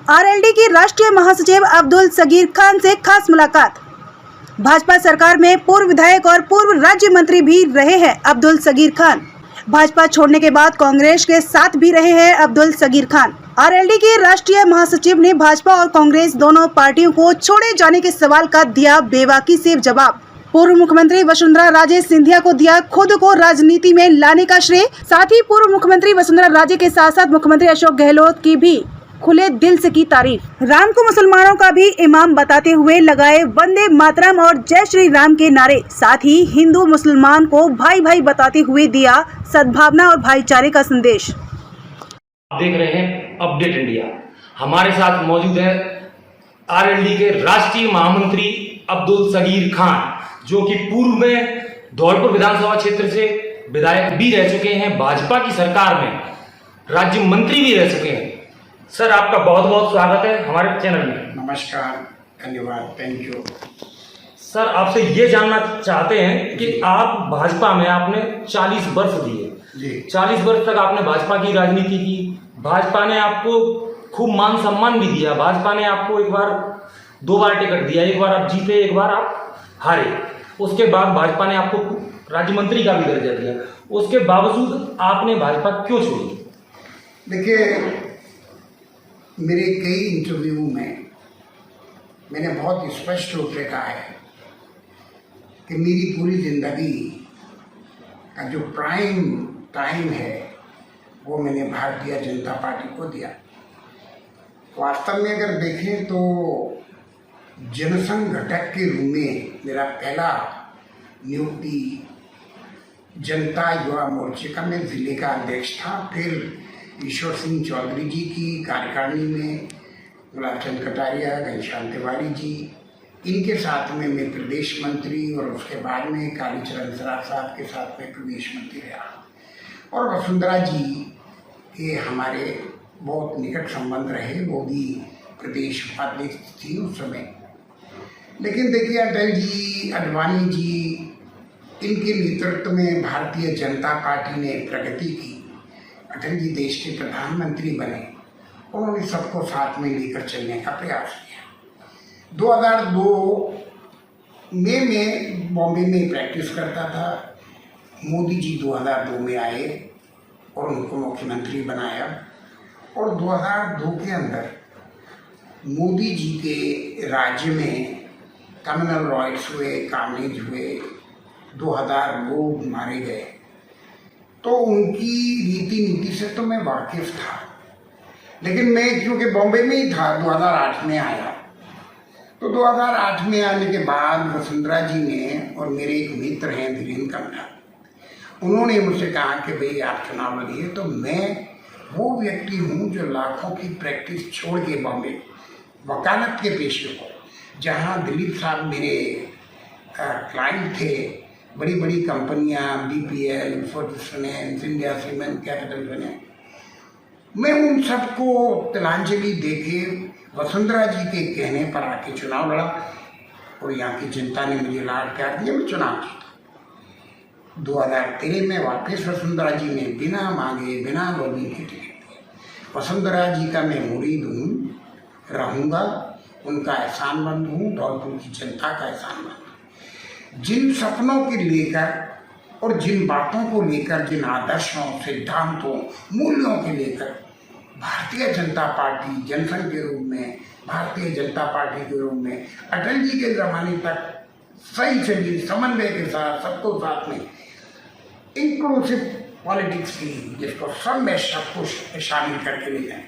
RLD की राष्ट्रीय महासचिव अब्दुल सगीर खान से खास मुलाकात। भाजपा सरकार में पूर्व विधायक और पूर्व राज्य मंत्री भी रहे हैं अब्दुल सगीर खान। भाजपा छोड़ने के बाद कांग्रेस के साथ भी रहे हैं अब्दुल सगीर खान। आरएलडी के राष्ट्रीय महासचिव ने भाजपा और कांग्रेस दोनों पार्टियों को छोड़े जाने के सवाल का दिया बेबाकी से जवाब। पूर्व मुख्यमंत्री वसुंधरा राजे सिंधिया को दिया खुद को राजनीति में लाने का श्रेय। साथ ही पूर्व मुख्यमंत्री वसुंधरा राजे के साथ साथ मुख्यमंत्री अशोक गहलोत की भी खुले दिल से की तारीफ। राम को मुसलमानों का भी इमाम बताते हुए लगाए वंदे मातरम और जय श्री राम के नारे। साथ ही हिंदू मुसलमान को भाई भाई बताते हुए दिया सद्भावना और भाईचारे का संदेश। आप देख रहे हैं अपडेट इंडिया। हमारे साथ मौजूद है आरएलडी के राष्ट्रीय महामंत्री अब्दुल सगीर खान, जो कि पूर्व में धौलपुर विधानसभा क्षेत्र से विधायक भी रह चुके हैं, भाजपा की सरकार में राज्य मंत्री भी रह चुके हैं। सर, आपका बहुत बहुत स्वागत है हमारे चैनल में। नमस्कार, धन्यवाद, थैंक यू। सर, आपसे ये जानना चाहते हैं कि आप भाजपा में आपने 40 वर्ष दिए जी। 40 वर्ष तक आपने भाजपा की राजनीति की। भाजपा ने आपको खूब मान सम्मान भी दिया। भाजपा ने आपको एक बार 2 बार टिकट दिया, एक बार आप जीते, एक बार आप हारे। उसके बाद भाजपा ने आपको राज्य मंत्री का भी दर्जा दिया। उसके बावजूद आपने भाजपा क्यों छोड़ी? देखिए, मेरे कई इंटरव्यू में मैंने बहुत स्पष्ट रूप से कहा है कि मेरी पूरी जिंदगी का जो प्राइम टाइम है वो मैंने भारतीय जनता पार्टी को दिया। वास्तव में अगर देखें तो जनसंघ घटक के रूप में मेरा पहला नियुक्ति जनता युवा मोर्चे का, मैं जिले का अध्यक्ष था। फिर ईश्वर सिंह चौधरी जी की कार्यकारिणी में गुलाब चंद कटारिया, घनश्याम तिवारी जी, इनके साथ में मैं प्रदेश मंत्री, और उसके बाद में कालीचरण सराफ साहब के साथ में प्रदेश मंत्री रहा। और वसुंधरा जी के हमारे बहुत निकट संबंध रहे, वो भी प्रदेश उपाध्यक्ष थी उस समय। लेकिन देखिए, अटल जी, आडवाणी जी, इनके नेतृत्व में भारतीय जनता पार्टी ने प्रगति की। अटल जी देश के प्रधानमंत्री बने, उन्होंने सबको साथ में लेकर चलने का प्रयास किया। 2002 में बॉम्बे में प्रैक्टिस करता था। मोदी जी 2002 में आए और उनको मुख्यमंत्री बनाया। और 2002 के अंदर मोदी जी के राज्य में कम्युनल रॉयट्स हुए, कार्नेज हुए, 2000 लोग मारे गए। तो उनकी रीति नीति से तो मैं वाकिफ था, लेकिन मैं क्योंकि बॉम्बे में ही था, 2008 में आया। तो 2008 में आने के बाद वसुंधरा जी ने, और मेरे एक मित्र हैं धीरेन्द्र कन्ना, उन्होंने मुझसे कहा कि भाई आप चुनाव लड़िए। तो मैं वो व्यक्ति हूँ जो लाखों की प्रैक्टिस छोड़ के बॉम्बे वकालत के पेशे को, जहाँ दिलीप साहब मेरे क्लाइंट थे, बड़ी बड़ी कंपनियां, BPL, Fortis finance, India cement, capital finance, मैं उन सबको तिलांजलि देके वसुंधरा जी के कहने पर आके चुनाव लड़ा। और यहाँ की जनता ने मुझे लाड प्यार दिया, मैं चुनाव जीता। 2013 में वापस वसुंधरा जी ने बिना मांगे, बिना लॉबी के टिकट दिया। वसुंधरा जी का मैं मुरीद हूँ, रहूँगा, उनका एहसानमंद हूँ, धौलपुर की जनता का एहसानमंद। जिन सपनों के लेकर और जिन बातों को लेकर, जिन आदर्शों, सिद्धांतों, मूल्यों के लेकर भारतीय जनता पार्टी जनसंघ के रूप में, भारतीय जनता पार्टी के रूप में अटल जी के ज़माने तक सही चली, समन्वय के साथ, सबको साथ में इंक्लूसिव पॉलिटिक्स की, जिसको सब में सब कुछ शामिल करके ले जाए,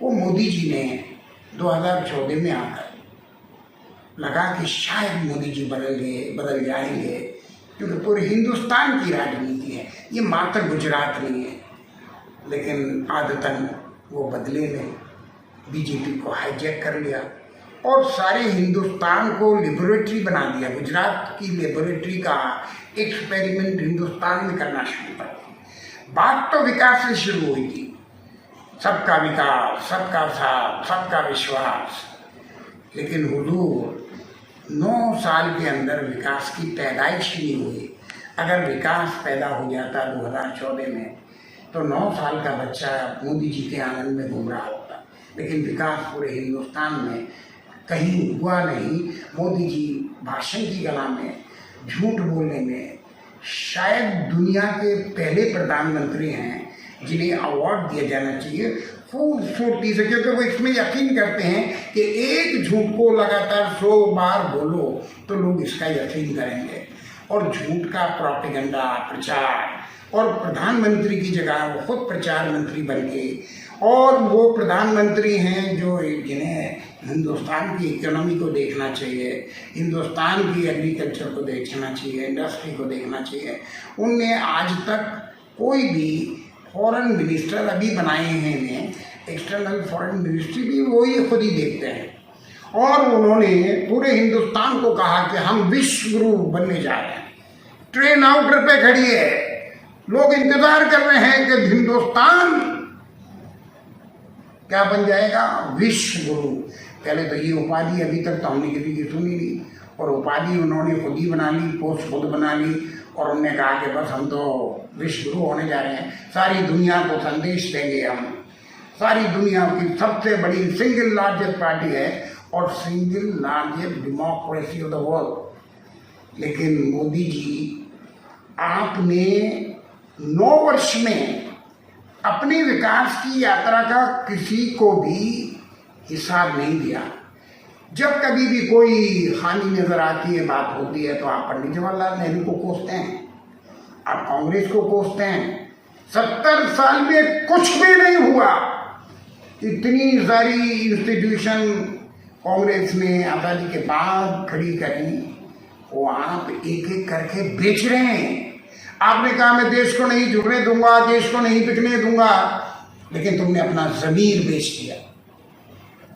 वो मोदी जी ने 2014 में आकर लगा कि शायद मोदी जी बदल जाएंगे, क्योंकि पूरे हिंदुस्तान की राजनीति है, ये मात्र गुजरात नहीं है। लेकिन आदतन वो बदले नहीं, बीजेपी को हाईजैक कर लिया और सारे हिंदुस्तान को लेबोरेटरी बना दिया। गुजरात की लेबोरेटरी का एक्सपेरिमेंट हिंदुस्तान में करना शुरू कर दिया। बात तो विकास से शुरू हुई थी, सबका विकास, सबका साथ, सबका विश्वास। लेकिन हुजूर 9 साल के अंदर विकास की पैदाइश ही नहीं हुई। अगर विकास पैदा हो जाता 2014 में, तो 9 साल का बच्चा मोदी जी के आंगन में घूम रहा होता। लेकिन विकास पूरे हिंदुस्तान में कहीं हुआ नहीं। मोदी जी भाषण की कला में, झूठ बोलने में शायद दुनिया के पहले प्रधानमंत्री हैं जिन्हें अवार्ड दिया जाना चाहिए खूबसूरती से, क्योंकि वो इसमें यकीन करते हैं कि एक झूठ को लगातार 100 बार बोलो तो लोग इसका यकीन करेंगे। और झूठ का प्रोपेगेंडा प्रचार, और प्रधानमंत्री की जगह वो खुद प्रचार मंत्री बन गए, और वो प्रधानमंत्री हैं जो जिन्हें हिंदुस्तान की इकोनॉमी को देखना चाहिए, हिंदुस्तान की एग्रीकल्चर को देखना चाहिए, इंडस्ट्री को देखना चाहिए। उनने आज तक कोई भी फॉरेन मिनिस्टर अभी बनाए हैं इन्हें, एक्सटर्नल फॉरेन मिनिस्ट्री भी वो ही खुद ही देखते हैं। और उन्होंने पूरे हिंदुस्तान को कहा कि हम विश्व गुरु बनने जा रहे हैं। ट्रेन आउटर पे खड़ी है, लोग इंतजार कर रहे हैं कि हिंदुस्तान क्या बन जाएगा, विश्व गुरु। पहले तो ये उपाधि अभी तक तो हमने किसी की सुनी नहीं, और उपाधि उन्होंने खुद ही बना ली, पोस्ट खुद बना ली, और उन्होंने कहा कि बस हम तो विश्व गुरु होने जा रहे हैं, सारी दुनिया को संदेश देंगे हम। सारी दुनिया की सबसे बड़ी सिंगल लार्जेस्ट पार्टी है और single largest democracy of the world. लेकिन मोदी जी, आपने 9 वर्ष में अपने विकास की यात्रा का किसी को भी हिसाब नहीं दिया। जब कभी भी कोई हानि नजर आती है, बात होती है, तो आप पंडित जवाहरलाल नेहरू को कोसते हैं, आप कांग्रेस को कोसते हैं। 70 साल में कुछ भी नहीं हुआ। इतनी सारी इंस्टीट्यूशन कांग्रेस ने आज़ादी के बाद खड़ी करी, वो आप एक एक करके बेच रहे हैं। आपने कहा मैं देश को नहीं जुड़ने दूंगा, देश को नहीं बिकने दूंगा, लेकिन तुमने अपना ज़मीर बेच दिया।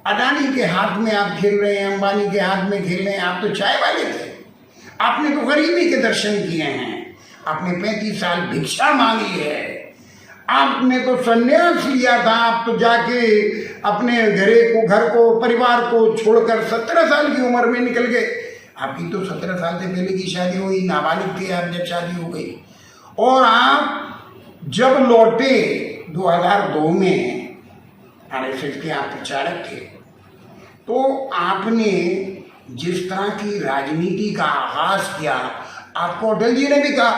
अडानी के हाथ में आप खेल रहे हैं, अंबानी के हाथ में खेल रहे हैं। आप तो चाय वाले थे, आपने तो गरीबी के दर्शन किए हैं, आपने 35 साल भिक्षा मांगी है, आपने तो संन्यास लिया था। आप तो जाके अपने घर को परिवार को छोड़कर 17 साल की उम्र में निकल गए। आपकी तो 17 साल से पहले की शादी हुई, नाबालिग थे आप जब शादी हो गई। और आप जब लौटे 2002 में, RSS के आप प्रचारक थे, तो आपने जिस तरह की राजनीति का आगाज किया, आपको अटल जी ने भी कहा।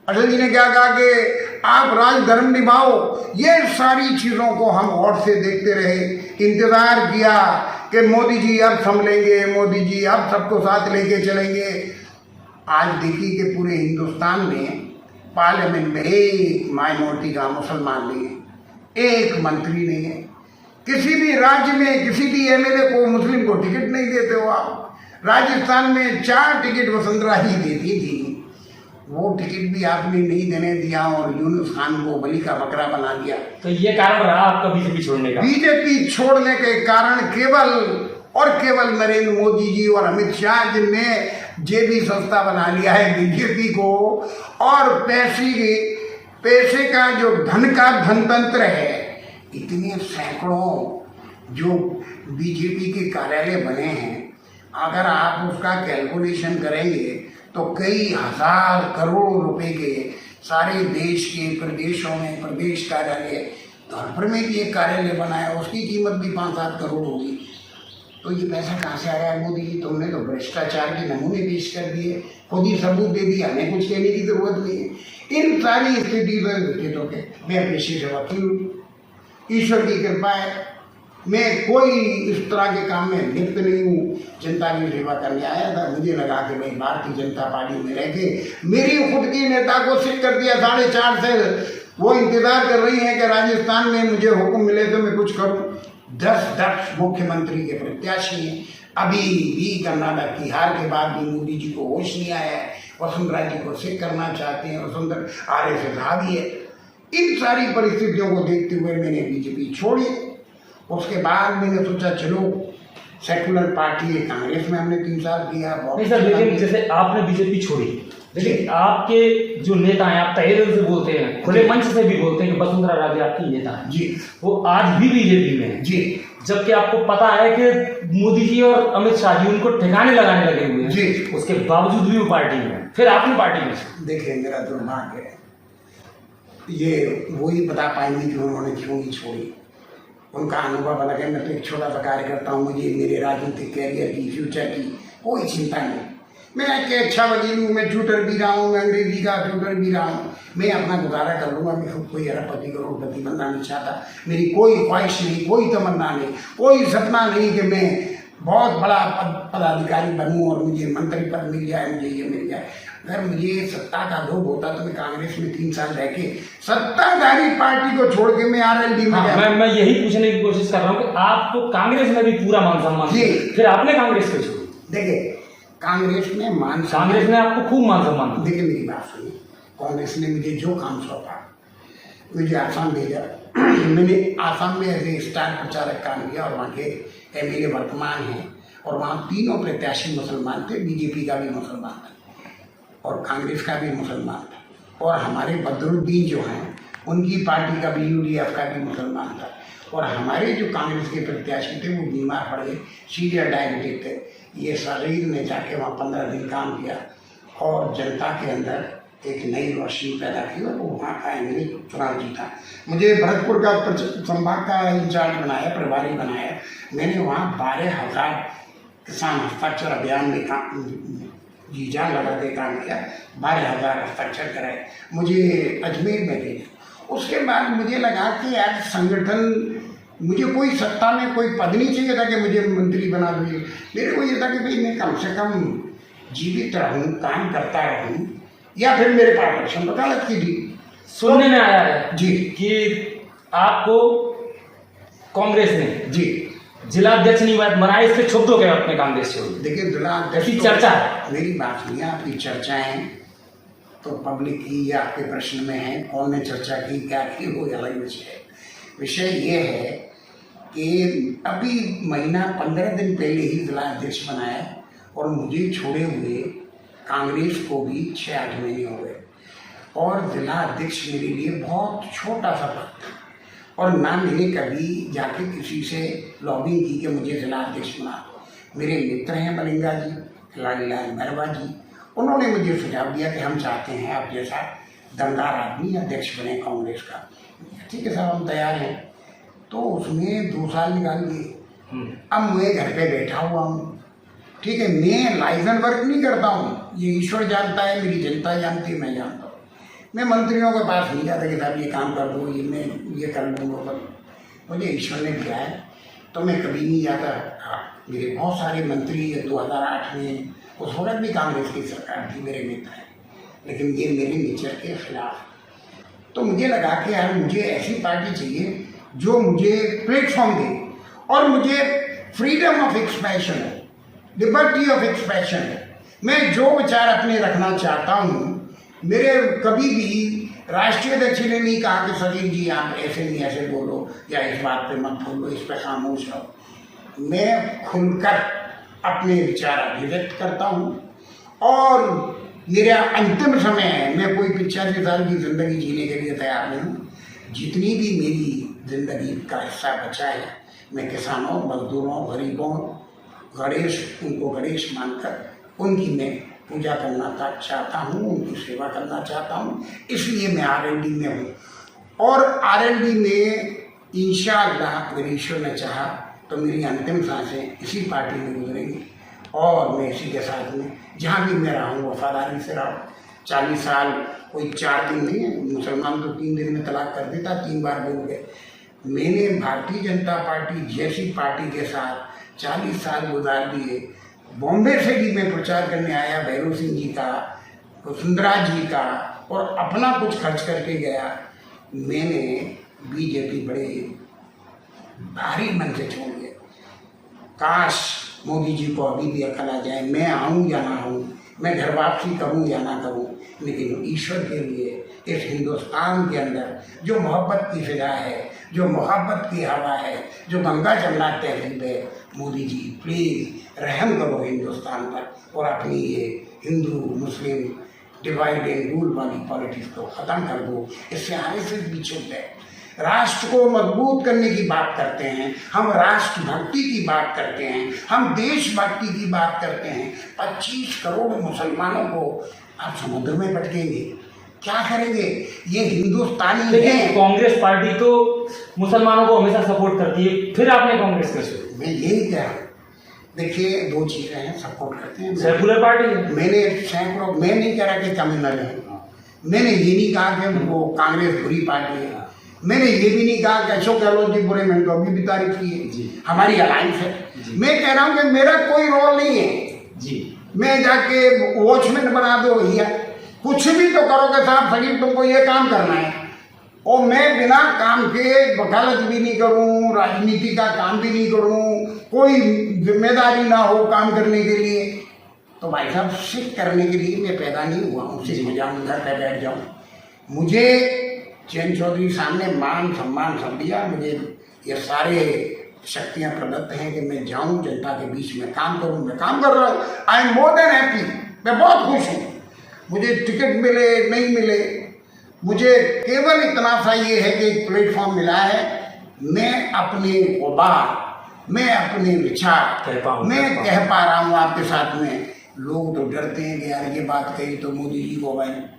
अटल जी ने क्या कहा कि आप राजधर्म निभाओ। ये सारी चीज़ों को हम गौर से देखते रहे, इंतज़ार किया कि मोदी जी अब संभलेंगे, मोदी जी अब सबको साथ लेके चलेंगे। आज देखिए कि पूरे हिंदुस्तान में पार्लियामेंट में एक माइनॉरिटी का मुसलमान नहीं है, एक मंत्री नहीं है। किसी भी राज्य में किसी भी MLA को, मुस्लिम को टिकट नहीं देते हो आप। राजस्थान में 4 टिकट वसुंधरा ही देती थी, वो टिकट भी आपने नहीं देने दिया और यूनुस खान को बलि का बकरा बना दिया। तो ये कारण रहा आपका बीजेपी छोड़ने का? बीजेपी छोड़ने के कारण केवल और केवल नरेंद्र मोदी जी और अमित शाह, जिनने जेबी संस्था बना लिया है बीजेपी को, और पैसे का जो धन का धनतंत्र है, इतने सैकड़ों जो बीजेपी के कार्यालय बने हैं, अगर आप उसका कैलकुलेशन करेंगे तो कई हजार करोड़ रुपए के सारे देश के प्रदेशों में प्रदेश कार्यालय, धौलपुर में भी एक कार्यालय बनाया, उसकी कीमत भी 5-7 करोड़ होगी। तो ये पैसा कहाँ से आया है मोदी जी? तुमने तो भ्रष्टाचार के नमूने पेश कर दिए, खुद ही सबूत दे दिया, हमें कुछ कहने की जरूरत नहीं है। इन सारी स्थितियों के मैं पेशे से वकील हूँ, ईश्वर की कृपा है, मैं कोई इस तरह के काम में लिप्त नहीं हूँ। जनता की सेवा करने आया था, मुझे लगा कि भाई भारतीय जनता पार्टी में रह के मेरी खुद की नेता को सिक कर दिया 4.5 से। वो इंतजार कर रही हैं कि राजस्थान में मुझे हुक्म मिले तो मैं कुछ करूँ। 10 मुख्यमंत्री के प्रत्याशी हैं, अभी भी कर्नाटक की हार के बाद भी मोदी जी को होश नहीं आया है, वसुंधरा जी को सिक करना चाहते हैं, वसुंधरा RSS हावी है। इन सारी परिस्थितियों को देखते हुए मैंने बीजेपी छोड़ी। उसके बाद मैंने सोचा चलो सेकुलर पार्टी है, कांग्रेस में हमने 3 साल किया। नहीं सर, लेकिन जैसे आपने बीजेपी छोड़ी, लेकिन आपके जो नेता हैं, आप तहे दिल से बोलते हैं, खुले मंच से भी बोलते हैं कि वसुंधरा राजे आपकी नेता है जी, वो आज भी बीजेपी में है जी, जबकि आपको पता है कि मोदी जी और अमित शाह जी उनको ठिकाने लगाने लगे हुए हैं जी, उसके बावजूद भी वो पार्टी में, फिर आपने पार्टी में। देखिए मेरा दुर्भाग्य है, ये वही बता पाएंगे कि उन्होंने क्यों नहीं छोड़ी। उनका अनुभव अलग है। मैं तो एक छोटा सा कार्यकर्ता हूँ, मुझे मेरे राजनीतिक कैरियर की, फ्यूचर की कोई चिंता नहीं। मैं एक अच्छा वकील हूँ, मैं ट्यूटर भी रहा हूँ, मैं अंग्रेजी का ट्यूटर भी रहा हूँ, मैं अपना गुजारा कर लूँगा। मैं खुद कोई अरबपति करोड़पति बनना नहीं चाहता, मेरी कोई ख्वाहिश नहीं, कोई तमन्ना नहीं, कोई सपना नहीं कि मैं बहुत बड़ा पदाधिकारी बनूँ और मुझे मंत्री पद मिल जाए, मुझे ये मिल जाए। अगर मुझे सत्ता का लोभ होता तो मैं कांग्रेस में 3 साल रह के सत्ताधारी पार्टी को छोड़ के मैं आरएलडी में हाँ, मैं यही पूछने की कोशिश कर रहा हूँ कि आपको कांग्रेस में भी पूरा मान सम्मान, फिर आपने कांग्रेस को छोड़ी। देखिए, कांग्रेस में कांग्रेस ने आपको खूब मान सम्मान। देखिए मेरी बात सुनिए, कांग्रेस ने मुझे जो काम सौंपा, मुझे आसाम भेजा, मैंने आसाम में एज ए स्टार प्रचारक काम किया और वहाँ के एमएलए वर्तमान हैं और वहाँ तीनों प्रत्याशी मुसलमान थे, बीजेपी का भी मुसलमान था और कांग्रेस का भी मुसलमान था और हमारे बदरुद्दीन जो हैं उनकी पार्टी का भी, यूडीएफ का भी मुसलमान था और हमारे जो कांग्रेस के प्रत्याशी थे वो बीमार पड़ गए, सीवियर डायबिटिक थे। ये शरीर ने जाके वहाँ 15 दिन काम किया और जनता के अंदर एक नई रोशनी पैदा की और वो वहाँ का एमएलए चुनाव जीता। मुझे भरतपुर का संभाग का इंचार्ज बनाया, प्रभारी बनाया। मैंने वहाँ 12,000 किसान हस्ताक्षर अभियान में काम जी जान लगा के काम किया, 12,000 हस्ताक्षर कराए, मुझे अजमेर में भेजा। उसके बाद मुझे लगा कि यार संगठन, मुझे कोई सत्ता में कोई पद नहीं चाहिए था कि मुझे मंत्री बना दीजिए। मेरे को ये था कि भाई मैं कम से कम जीवित रहूँ, काम करता रहूँ, या फिर मेरे पार्टी वकालत की भी। सुनने में आया है जी कि आपको कांग्रेस ने जी जिला अध्यक्ष नहीं बनाया, इससे क्षुब्ध हो गए अपने कांग्रेस से। देखिए, जिला अध्यक्ष की चर्चा है, मेरी बात सुनिए, आपकी चर्चाएं तो पब्लिक की या आपके प्रश्न में है, कौन ने चर्चा की, क्या की, वो अलग विषय है। विषय ये है कि अभी महीना 15 दिन पहले ही जिला अध्यक्ष बनाया और मुझे छोड़े हुए कांग्रेस को भी 6-8 महीने हो गए और जिला अध्यक्ष मेरे लिए बहुत छोटा सा पद था और ना मैंने कभी जाके किसी से लॉबिंग की कि मुझे जिला अध्यक्ष बना दो। मेरे मित्र हैं मलिंगा जी, लालीलाल मेहरबा जी, उन्होंने मुझे सुझाव दिया कि हम चाहते हैं आप जैसा दमदार आदमी अध्यक्ष बने कांग्रेस का। ठीक है साहब, हम तैयार हैं। तो उसमें 2 साल निकाल दिए। अब मैं घर पे बैठा हुआ हूँ, ठीक है, मैं लाइजन वर्क नहीं करता हूँ, ये ईश्वर जानता है, मेरी जनता जानती है, मैं जानता हूँ। मैं मंत्रियों के पास नहीं जाता कि साहब ये काम कर दो, ये मैं ये कर लूँगा, मुझे ईश्वर ने दिया है तो मैं कभी नहीं जाता। हाँ, मेरे बहुत सारे मंत्री 2008 में, उस वक्त भी कांग्रेस की सरकार थी, मेरे मित्र हैं, लेकिन ये मेरे नेचर के खिलाफ। तो मुझे लगा कि यार मुझे ऐसी पार्टी चाहिए जो मुझे प्लेटफॉर्म दे और मुझे फ्रीडम ऑफ एक्सप्रेशन है, लिबर्टी ऑफ एक्सप्रेशन है। मैं जो विचार अपने रखना चाहता हूँ, मेरे कभी भी राष्ट्रीय अध्यक्ष ने नहीं कहा कि सलीम जी आप ऐसे नहीं ऐसे बोलो या इस बात पे मत बोलो, इस पर खामोश रहो। मैं खुलकर अपने विचार अभिव्यक्त करता हूँ और मेरा अंतिम समय है, मैं कोई 85 साल की ज़िंदगी जीने के लिए तैयार नहीं हूँ। जितनी भी मेरी ज़िंदगी का हिस्सा बचा है, मैं किसानों, मजदूरों, गरीबों, उनको गणेश मानकर उनकी मैं पूजा करना चाहता हूँ, उनकी सेवा करना चाहता हूँ। इसलिए मैं आरएलडी में हूँ और आरएलडी में इंशाअल्लाह अगर ईश्वर ने चाहा तो मेरी अंतिम सांसें इसी पार्टी में गुजरेंगी और मैं इसी के साथ में जहाँ भी मैं रहा हूँ वफादारी से रहा हूँ। 40 साल कोई 4 दिन नहीं है, मुसलमान तो 3 दिन में तलाक कर देता, 3 बार बोल गए। मैंने भारतीय जनता पार्टी जैसी पार्टी के साथ 40 साल गुजार दिए। बॉम्बे से भी मैं प्रचार करने आया, भैरव सिंह जी का, वसुंधरा जी का, और अपना कुछ खर्च करके गया। मैंने बीजेपी बड़े भारी मन से छोड़ दिया। काश मोदी जी को अभी भी अकल आ जाए, मैं आऊँ या ना आऊँ, मैं घर वापसी करूँ या ना करूँ, लेकिन ईश्वर के लिए इस हिंदुस्तान के अंदर जो मोहब्बत की फिजा है, जो मोहब्बत की हवा है, जो गंगा जमुना तहजीब है, मोदी जी प्लीज़ रहम करो हिंदुस्तान पर और अपनी ये हिंदू मुस्लिम डिवाइड एंड रूल वाली पॉलिटिक्स को ख़त्म कर दो। इससे आरएसएस भी चुप है। राष्ट्र को मजबूत करने की बात करते हैं, हम राष्ट्रभक्ति की बात करते हैं, हम देशभक्ति की बात करते हैं। 25 करोड़ मुसलमानों को आप समुद्र में पटकेंगे, क्या करेंगे? ये हिंदुस्तानी लेकिन है। कांग्रेस पार्टी तो मुसलमानों को हमेशा सपोर्ट करती है, फिर आपने कांग्रेस कैसे? मैं यही कह रहा हूँ, देखिए दो चीजें हैं, सपोर्ट करते हैं। सेकुलर पार्टी है। मैंने सैकड़ों, मैं नहीं कह रहा कि कम्युनल है, मैंने ये नहीं कहा कि वो कांग्रेस बुरी पार्टी है, मैंने ये भी नहीं कहा कि अशोक गहलोत जी बुरे, मैंने तो अभी भी तारीफ की है, हमारी अलायंस है। मैं कह रहा हूँ कि मेरा कोई रोल नहीं है जी, मैं जाके वॉचमैन बना दो भैया, कुछ भी तो करोगे साहब, सगीर तुमको ये काम करना है, और मैं बिना काम के वकालत भी नहीं करूं, राजनीति का काम भी नहीं करूं, कोई जिम्मेदारी ना हो काम करने के लिए, तो भाई साहब सिख करने के लिए मैं पैदा नहीं हुआ हूँ, सिख हो जाऊँ, घर पे बैठ जाऊँ। मुझे चैन चौधरी सामने मान सम्मान सब दिया, मुझे ये सारे शक्तियाँ प्रदत्त हैं कि मैं जाऊँ जनता के बीच में काम करूँ, मैं काम कर रहा हूँ। I am more than happy, मैं बहुत खुश हूँ। मुझे टिकट मिले नहीं मिले, मुझे केवल इतना सा ये है कि एक प्लेटफॉर्म मिला है, मैं अपने उबार, मैं अपने विचार मैं कह पा रहा हूँ आपके साथ में। लोग तो डरते हैं कि यार ये बात कही तो मोदी जी को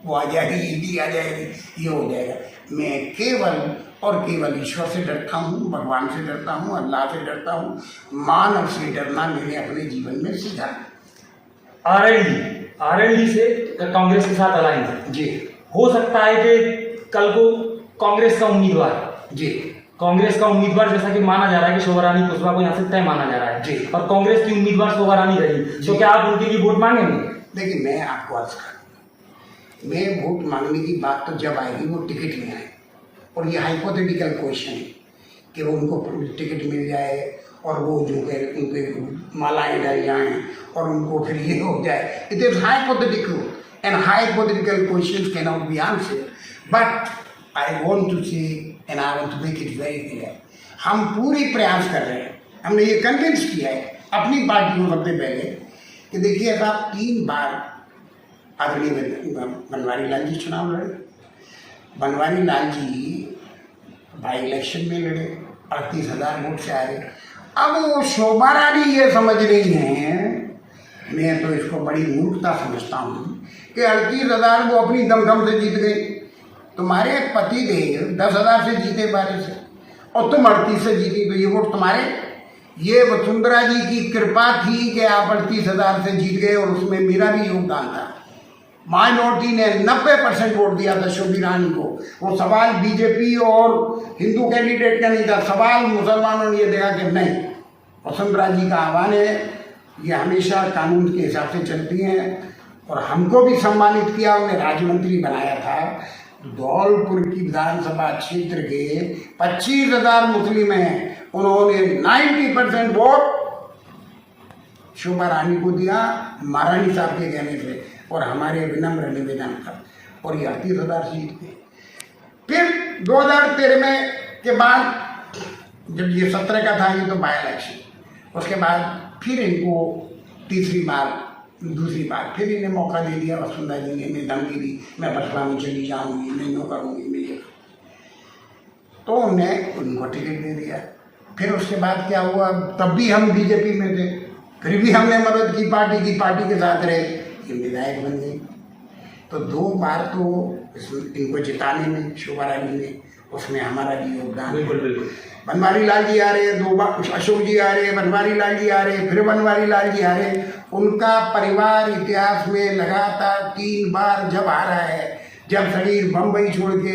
वो आ जाएगी, ईडी आ जाएगी, ये हो जाएगा। मैं केवल और केवल ईश्वर से डरता हूँ, भगवान से डरता हूँ, अल्लाह से डरता हूँ। मानव से डरना मैंने अपने जीवन में सीखा। आरएलडी से कांग्रेस के साथ अलायंस है जी, हो सकता है कि कल को कांग्रेस का उम्मीदवार जी, कांग्रेस का उम्मीदवार जैसा कि माना जा रहा है कि शोभा रानी कुशवाहा को यहाँ से तय माना जा रहा है जी, और कांग्रेस की उम्मीदवार शोभा रानी रही, तो क्या आप उनके लिए वोट मांगेंगे? देखिए मैं आपको अर्ज करूँ, मैं वोट मांगने की बात तो जब आएगी वो टिकट में आए, और ये हाइपोथेटिकल क्वेश्चन है कि वो उनको टिकट मिल जाए और वो जो है उनके मालाएं डल जाएं और उनको फिर ये हो जाए। It is hypothetical and hypothetical questions can not be answered, but I want to say and I want to make it very clear, हम पूरी प्रयास कर रहे हैं, हमने ये कन्विंस किया है अपनी पार्टी को सबसे पहले कि देखिए साहब 3 बार आदरणीय बनवारी लाल जी चुनाव लड़े, बनवारी लाल जी बाई इलेक्शन में लड़े, 38,000 वोट से आ रहे। अब वो शोभा रानी ये समझ रही हैं, मैं तो इसको बड़ी मूर्खता समझता हूँ कि 38,000 वो अपनी दमखम से जीत गई। तुम्हारे पति देव 10,000 से जीते 12 से, और तुम 38 से जीती, तो ये वोट तुम्हारे। ये वसुंधरा जी की कृपा थी कि आप 38,000 से जीत गए, और उसमें मेरा भी योगदान था। माइनॉरिटी ने 90% वोट दिया था शोभी रानी को। वो सवाल बीजेपी और हिंदू कैंडिडेट का नहीं था, सवाल मुसलमानों ने ये देखा कि नहीं, वसुंधरा जी का आह्वान है, ये हमेशा कानून के हिसाब से चलती हैं, और हमको भी सम्मानित किया, उन्हें राज्य मंत्री बनाया था। धौलपुर की विधानसभा क्षेत्र के 25,000 मुस्लिम हैं, उन्होंने 90% वोट शोभा रानी को दिया, महारानी साहब के कहने से, और हमारे विनम्र निवेदन था, और ये 38,000 जीत गए। फिर 2013 में के बाद जब ये 17 का था, ये तो बाय इलेक्शन, उसके बाद फिर इनको दूसरी बार फिर इन्हें मौका दे दिया वसुंधरा जी ने, इन्हें धमकी दी, मैं बसपा में चली जाऊंगी, मैं यूँ करूँगी, मैं ये, तो उन्हें उनको टिकट दे दिया। फिर उसके बाद क्या हुआ, तब भी हम बीजेपी में थे, फिर भी हमने मदद की, पार्टी के साथ रहे, ये विधायक बन गई। तो 2 बार तो इनको जिताने में शोभा रानी ने, उसमें हमारा भी योगदान। बिल्कुल। बनवारी लाल जी आ रहे, 2 बार अशोक जी आ रहे, बनवारी लाल जी आ रहे, फिर बनवारी लाल जी आ रहे। उनका परिवार इतिहास में लगातार 3 बार जब आ रहा है, जब शरीर बम्बई छोड़ के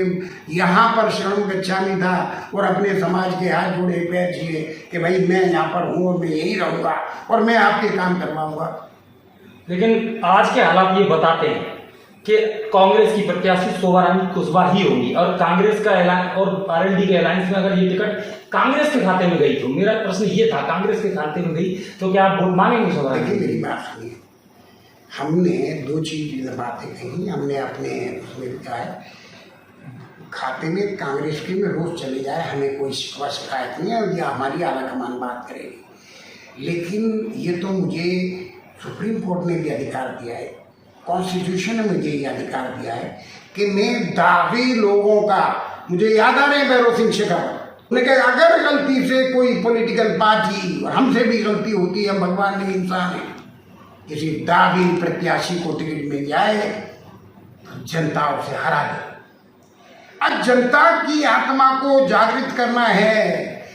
यहाँ पर शरण गच्छामी था और अपने समाज के हाथ जोड़े पैर छुए कि भाई मैं यहाँ पर हूँ और मैं यही रहूँगा और मैं आपके काम करवाऊँगा। लेकिन आज के हालात ये बताते हैं कि कांग्रेस की प्रत्याशी शोभा रानी कुशवाहा ही होगी, और कांग्रेस का ऐलान और आरएलडी के अलायंस में अगर ये टिकट कांग्रेस के खाते में गई, तो मेरा प्रश्न ये था, कांग्रेस के खाते में गई तो क्या आप वोट मांगेंगे शोभा रानी? देखिए मेरी बात सुनिए, हमने 2 चीज बातें कही, हमने अपने उसमें कहा है खाते में कांग्रेस के में रोज चले जाए, हमें कोई शिकवा शिकायत नहीं है, और ये हमारी आलाकमान बात करेगी। लेकिन ये तो मुझे सुप्रीम कोर्ट ने भी अधिकार दिया है, कॉन्स्टिट्यूशन ने मुझे ये अधिकार दिया है कि मैं दागी लोगों का, मुझे याद आ रहे हैं भैरव सिंह शेखावत, लेकिन अगर गलती से कोई पॉलिटिकल पार्टी, हमसे भी गलती होती है, भगवान ने इंसान है, किसी दागी प्रत्याशी को टिकट मिल जाए तो जनता उसे हरा दे। अब जनता की आत्मा को जागृत करना है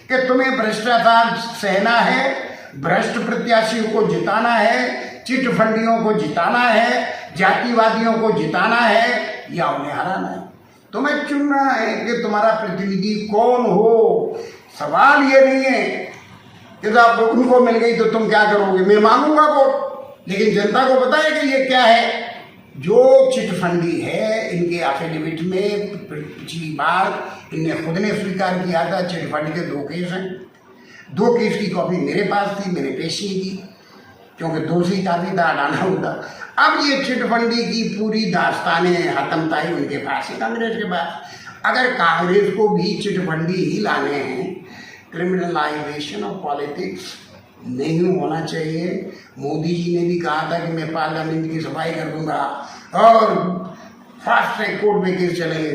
कि तुम्हें भ्रष्टाचार सहना है, भ्रष्ट प्रत्याशियों को जिताना है, चिट फंडियों को जिताना है, जातिवादियों को जिताना है या उन्हें हराना है। तुम्हें चुनना है कि तुम्हारा प्रतिनिधि कौन हो। सवाल ये नहीं है कि जब उनको मिल गई तो तुम क्या करोगे, मैं मांगूंगा वोट, लेकिन जनता को पता है कि ये क्या है। जो चिटफंडी है, इनके एफिडेविट में पिछली बार इनने खुद ने स्वीकार किया था चिटफंड के 2 केस हैं। 2 केस की कॉपी मेरे पास थी, मैंने पेश नहीं की क्योंकि दोषी काफी था, हटाना होता। अब ये चिटफंडी की पूरी दास्तानें हतमताई उनके पास है, कांग्रेस के पास। अगर कांग्रेस को भी चिटफंडी ही लाने हैं, क्रिमिनलाइजेशन ऑफ पॉलिटिक्स नहीं होना चाहिए। मोदी जी ने भी कहा था कि मैं पार्लियामेंट की सफाई कर दूंगा और फास्ट ट्रैक कोर्ट में केस चलेंगे।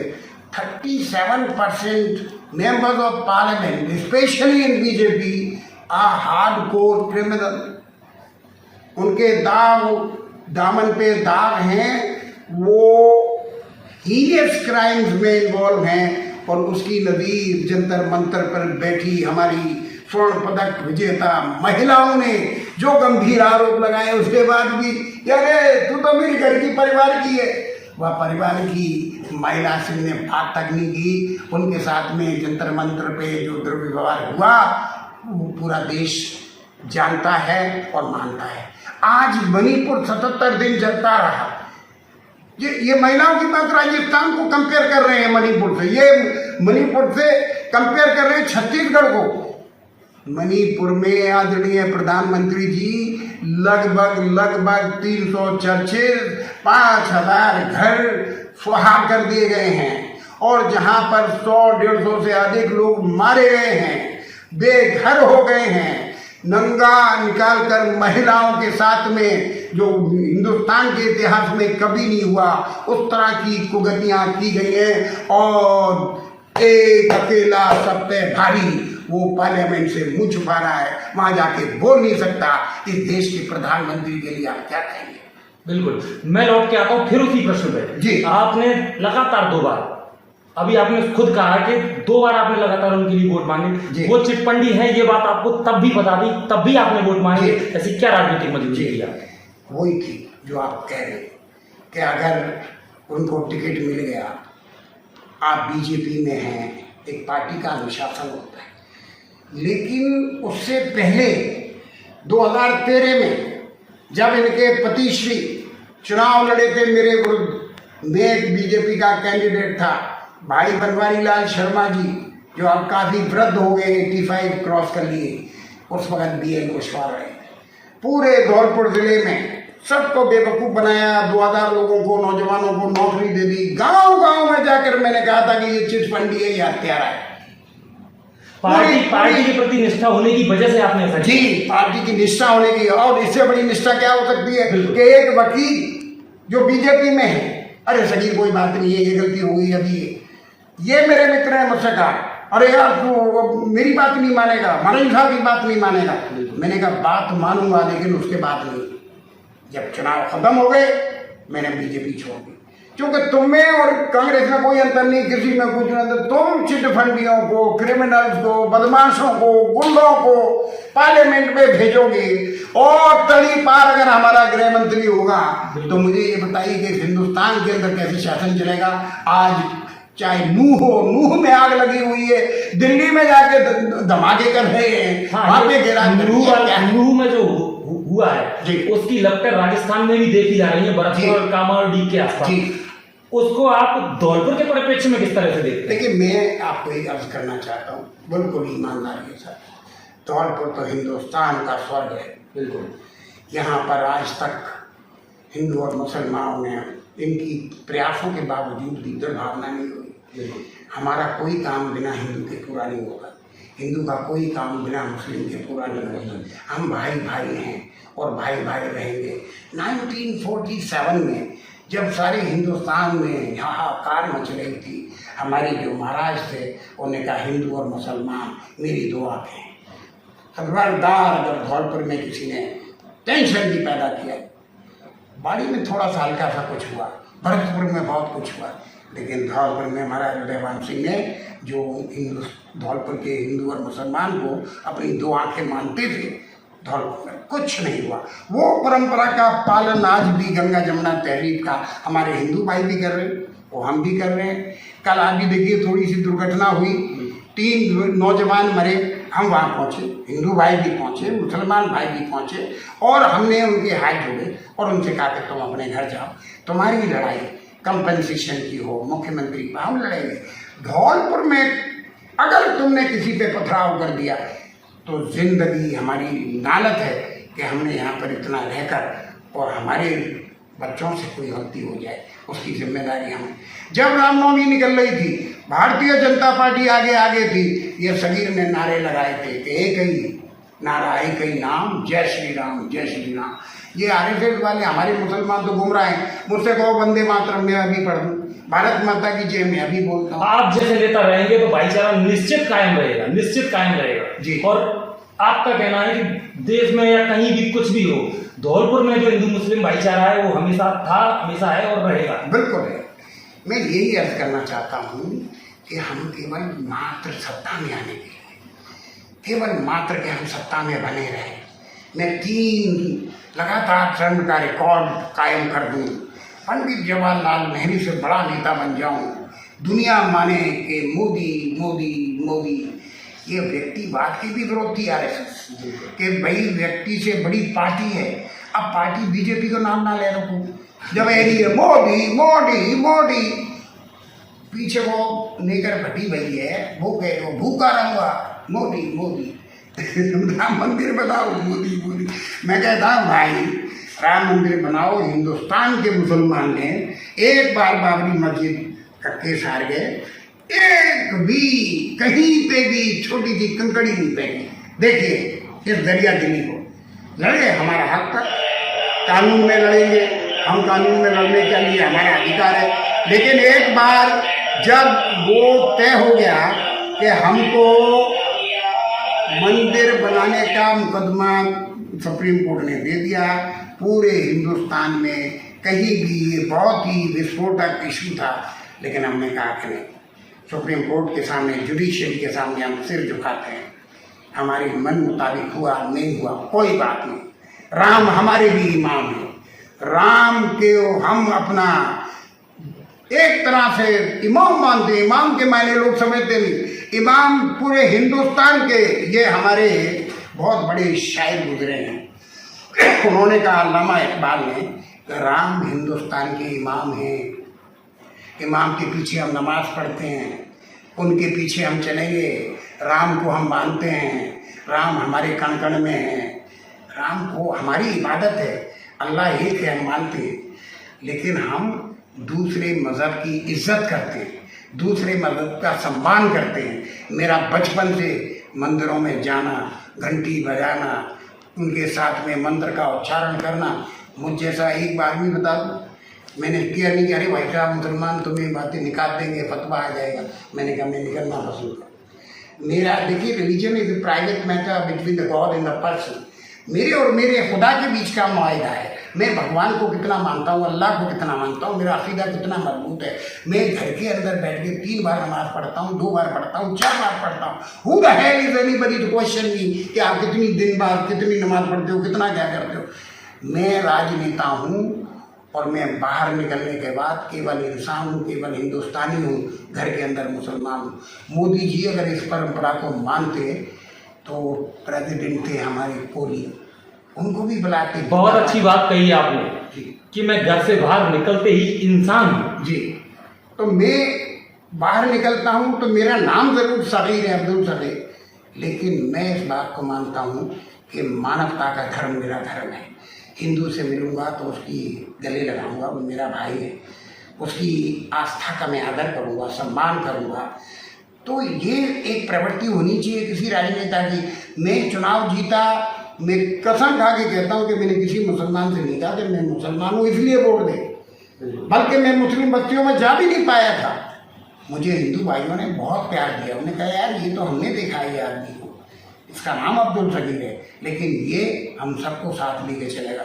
37% members of parliament specially in BJP are hardcore criminal. उनके दामन पे दाग हैं, वो हीरियस क्राइम्स में इन्वॉल्व हैं। और उसकी नज़ीर जंतर मंतर पर बैठी हमारी स्वर्ण पदक विजेता महिलाओं ने जो गंभीर आरोप लगाए, उसके बाद भी अरे तू तो मेरे घर की परिवार की है, वह परिवार की महिला सिंह ने बात तक नहीं की। उनके साथ में जंतर मंतर पे जो दुर्व्यवहार हुआ वो पूरा देश जानता है और मानता है। आज मणिपुर 77 दिन जलता रहा। ये महिलाओं की बात राजस्थान को कंपेयर कर रहे हैं मणिपुर से, ये मणिपुर से कंपेयर कर रहे हैं छत्तीसगढ़ को। मणिपुर में आदरणीय प्रधानमंत्री जी लगभग 300 चर्चेज, 5000 घर सुहा कर दिए गए हैं और जहां पर 100-150 से अधिक लोग मारे गए हैं, बेघर हो गए हैं। नंगा निकालकर महिलाओं के साथ में जो हिंदुस्तान के इतिहास में कभी नहीं हुआ, उस तरह की कुगतियां की गई हैं। और एक अकेला सब पे भारी वो पार्लियामेंट से मुंह छुपा रहा है, वहां जाके बोल नहीं सकता। इस देश के प्रधानमंत्री के लिए आप क्या कहेंगे? बिल्कुल, मैं लौट के आता हूँ फिर उसी प्रश्न पे। जी, आपने लगातार 2 बार, अभी आपने खुद कहा कि 2 बार आपने लगातार उनके लिए वोट मांगे। वो चिटफंडी है, ये बात आपको तब भी बता दी, तब भी आपने वोट मांगे। ऐसी क्या राजनीतिक मजबूरी थी? वही थी जो आप कह रहे कि अगर उनको टिकट मिल गया, आप बीजेपी में हैं, एक पार्टी का अनुशासन होता है। लेकिन उससे पहले 2013 में जब इनके पतिश्री चुनाव लड़े थे मेरे विरुद्ध, मैं एक बीजेपी का कैंडिडेट था, भाई बनवारी लाल शर्मा जी, जो अब काफ़ी वृद्ध हो गए, 85 क्रॉस कर लिए, उस वक्त BL कुशवाहा रहे। पूरे धौलपुर जिले में सबको बेवकूफ़ बनाया, 2000 लोगों को, नौजवानों को नौकरी दे दी। गांव-गांव में जाकर मैंने कहा था कि ये चिटफंडी है, ये हत्यारा है। पार्टी के प्रति निष्ठा होने की वजह से आपने ऐसा जी, पार्टी की निष्ठा होने की। और इससे बड़ी निष्ठा क्या हो सकती है कि एक वकील जो बीजेपी में है, अरे सगीर कोई बात नहीं है, ये गलती हो गई अभी, ये मेरे मित्र है, मुझसे कहा अरे यार तू मेरी बात नहीं मानेगा, मनोज साहब की बात नहीं मानेगा। मैंने कहा बात मानूंगा, लेकिन उसके बाद नहीं। जब चुनाव खत्म हो गए मैंने बीजेपी छोड़ दी, क्योंकि तुम्हें और कांग्रेस में कोई अंतर नहीं, किसी में कुछ नहीं। तुम चिटफंडियों को, क्रिमिनल्स को, बदमाशों को, गुंडों को पार्लियामेंट में भेजोगे और तड़ी पार अगर हमारा गृह मंत्री होगा तो मुझे ये बताइए कि हिंदुस्तान के अंदर कैसे शासन चलेगा। आज चाहे नूह में आग लगी हुई है, दिल्ली में जाके धमाके कर रहे हैं, वहां पे नूह में जो हुआ है उसकी लगकर राजस्थान में भी देखी जा रही है, भरतपुर और कामारडी के आसपास। उसको आप धौलपुर के परिप्रेक्ष्य में किस तरह से देखते हैं? देखिए, मैं आपको एक अर्ज करना चाहता हूँ बिल्कुल ईमानदारी के साथ। धौलपुर तो हिंदुस्तान का स्वर्ग है, बिल्कुल। यहाँ पर आज तक हिंदू और मुसलमानों ने इनकी प्रयासों के बावजूद भी दुर्भावना नहीं हुई। हमारा कोई काम बिना हिंदू के पूरा नहीं होगा, हिंदू का कोई काम बिना मुस्लिम के पूरा नहीं होगा। हम भाई भाई हैं और भाई भाई रहेंगे। 1947 में जब सारे हिंदुस्तान में हाहाकार मच रही थी, हमारे जो महाराज थे उन्होंने कहा हिंदू और मुसलमान मेरी 2 आँखें। खबरदार अगर धौलपुर में किसी ने टेंशन भी पैदा किया, बाड़ी में थोड़ा सा हल्का सा कुछ हुआ, भरतपुर में बहुत कुछ हुआ, लेकिन धौलपुर में हमारा हृदयवान सिंह ने, जो हिंदू धौलपुर के हिंदू और मुसलमान को अपनी दो आंखें मानते थे, धौलपुर में कुछ नहीं हुआ। वो परंपरा का पालन आज भी गंगा जमुना तहरीर का हमारे हिंदू भाई भी कर रहे हैं, वो हम भी कर रहे हैं। कल आप भी देखिए, थोड़ी सी दुर्घटना हुई, 3 नौजवान मरे, हम वहाँ पहुँचे, हिंदू भाई भी पहुँचे, मुसलमान भाई भी पहुँचे, और हमने उनके हाथ जोड़े और उनसे कहा कि तुम अपने घर जाओ, तुम्हारी लड़ाई कंपनसेशन की हो, मुख्यमंत्री हम लड़ेंगे। धौलपुर में अगर तुमने किसी पे पथराव कर दिया तो जिंदगी हमारी नालत है कि हमने यहाँ पर इतना रहकर और हमारे बच्चों से कोई गलती हो जाए, उसकी जिम्मेदारी हमें। जब रामनवमी निकल रही थी, भारतीय जनता पार्टी आगे थी, ये सगीर ने नारे लगाए थे कि एक ही नारा, एक ही नाम, जय श्री राम, जय श्री राम। ये आरएसएस वाले हमारे मुसलमान तो गुमराह हैं, मुझसे कहो वंदे मातरम, मैं अभी पढ़ दूँ, भारत माता की जय मैं अभी बोलता हूँ। आप जैसे नेता रहेंगे तो भाईचारा निश्चित कायम रहेगा, निश्चित कायम रहेगा जी। और आपका कहना है कि देश में या कहीं भी कुछ भी हो, धौलपुर में जो हिंदू मुस्लिम भाईचारा है वो हमेशा था, हमेशा है और रहेगा। बिल्कुल है। मैं यही अर्ज करना चाहता हूँ कि हम केवल मात्र सत्ता में आने के लिए, केवल मात्र के हम सत्ता में बने रहें, मैं 3 लगातार टर्म का रिकॉर्ड कायम कर दूँ, पंडित जवाहरलाल नेहरू से बड़ा नेता बन जाऊँ, दुनिया माने कि मोदी मोदी मोदी। ये व्यक्तिवाद की भी विरोध थी आरएसएस कि भाई व्यक्ति से बड़ी पार्टी है। अब पार्टी बीजेपी को नाम ना ले रखूँ, जब है मोदी मोदी मोदी, पीछे वो लेकर भटी भई है, वो भूखा रहूँगा, मोदी मोदी। राम मंदिर बनाओ, मोदी मोदी। मैं कहता हूँ भाई, राम मंदिर बनाओ। हिंदुस्तान के मुसलमान ने एक बार बाबरी मस्जिद का केस हार गए, एक भी कहीं पे भी छोटी सी कंकड़ी नहीं फेंकी। देखिए इस दरिया दिली को लड़े, हमारा हक तक कानून में लड़ेंगे, हम कानून में लड़ने के लिए हमारा अधिकार है। लेकिन एक बार जब वो तय हो गया कि हमको मंदिर बनाने का मुकदमा सुप्रीम कोर्ट ने दे दिया, पूरे हिंदुस्तान में कहीं भी ये बहुत ही विस्फोटक इशू था, लेकिन हमने कहा कि नहीं, सुप्रीम कोर्ट के सामने, जुडिशरी के सामने हम सिर झुकाते हैं। हमारे मन मुताबिक हुआ नहीं हुआ कोई बात नहीं, राम हमारे भी इमाम है, राम के हम अपना एक तरह से इमाम मानते हैं। इमाम के मायने लोग समझते नहीं, इमाम पूरे हिंदुस्तान के। ये हमारे बहुत बड़े शायर गुजरे हैं, उन्होंने कहा, अल्लामा इकबाल ने, राम हिंदुस्तान के इमाम हैं, इमाम के पीछे हम नमाज पढ़ते हैं, उनके पीछे हम चलेंगे, राम को हम मानते हैं, राम हमारे कण कण में है, राम को हमारी इबादत है, अल्लाह एक है, हम मानते हैं। लेकिन हम दूसरे मज़हब की इज्जत करते हैं, दूसरे मज़हब का सम्मान करते हैं। मेरा बचपन से मंदिरों में जाना, घंटी बजाना, उनके साथ में मंत्र का उच्चारण करना, मुझ जैसा एक बार भी बता दूँ, मैंने किया नहीं कि अरे भाई साहब मुसलमान तुम्हें बातें निकाल देंगे, फतवा आ जाएगा। मैंने कहा मैं निकलना पसंद करूँ। मेरा देखिए, religion is private matter between the God and the person. मेरे और मेरे खुदा के बीच का मुआहिदा है। मैं भगवान को कितना मानता हूँ, अल्लाह को कितना मानता हूँ, मेरा अकीदा कितना मजबूत है। मैं घर के अंदर बैठ के 3 बार नमाज पढ़ता हूँ, 2 बार पढ़ता हूँ, 4 बार पढ़ता हूँ। Who the hell is anybody to question me कि आप कितनी दिन बाद कितनी नमाज पढ़ते हो, कितना क्या करते हो। मैं राजनेता हूँ और मैं बाहर निकलने के बाद केवल इंसान हूँ, केवल हिंदुस्तानी हूँ, घर के अंदर मुसलमान हूँ। मोदी जी अगर इस परंपरा को मानते तो प्रेसिडेंट थे हमारे कोहली, उनको भी बुलाते। बहुत अच्छी बात कही आपने कि मैं घर से बाहर निकलते ही इंसान हूँ। जी, तो मैं बाहर निकलता हूँ तो मेरा नाम ज़रूर सगीर है, अब्दुल सगीर, लेकिन मैं इस बात को मानता हूँ कि मानवता का धर्म मेरा धर्म है। हिंदू से मिलूँगा तो उसकी गले लगाऊंगा, वो मेरा भाई है, उसकी आस्था का मैं आदर करूँगा, सम्मान करूँगा। तो ये एक प्रवृत्ति होनी चाहिए किसी राजनेता की। मैं चुनाव जीता, मैं कसम खा के कहता हूँ कि मैंने किसी मुसलमान से नहीं कहा कि मैं मुसलमान हूँ इसलिए वोट दे, बल्कि मैं मुस्लिम बस्तियों में जा भी नहीं पाया था। मुझे हिंदू भाइयों ने बहुत प्यार दिया, उन्होंने कहा यार ये तो हमने देखा है आदमी को, इसका नाम अब्दुल सगीर है, लेकिन ये हम सबको साथ लेके चलेगा।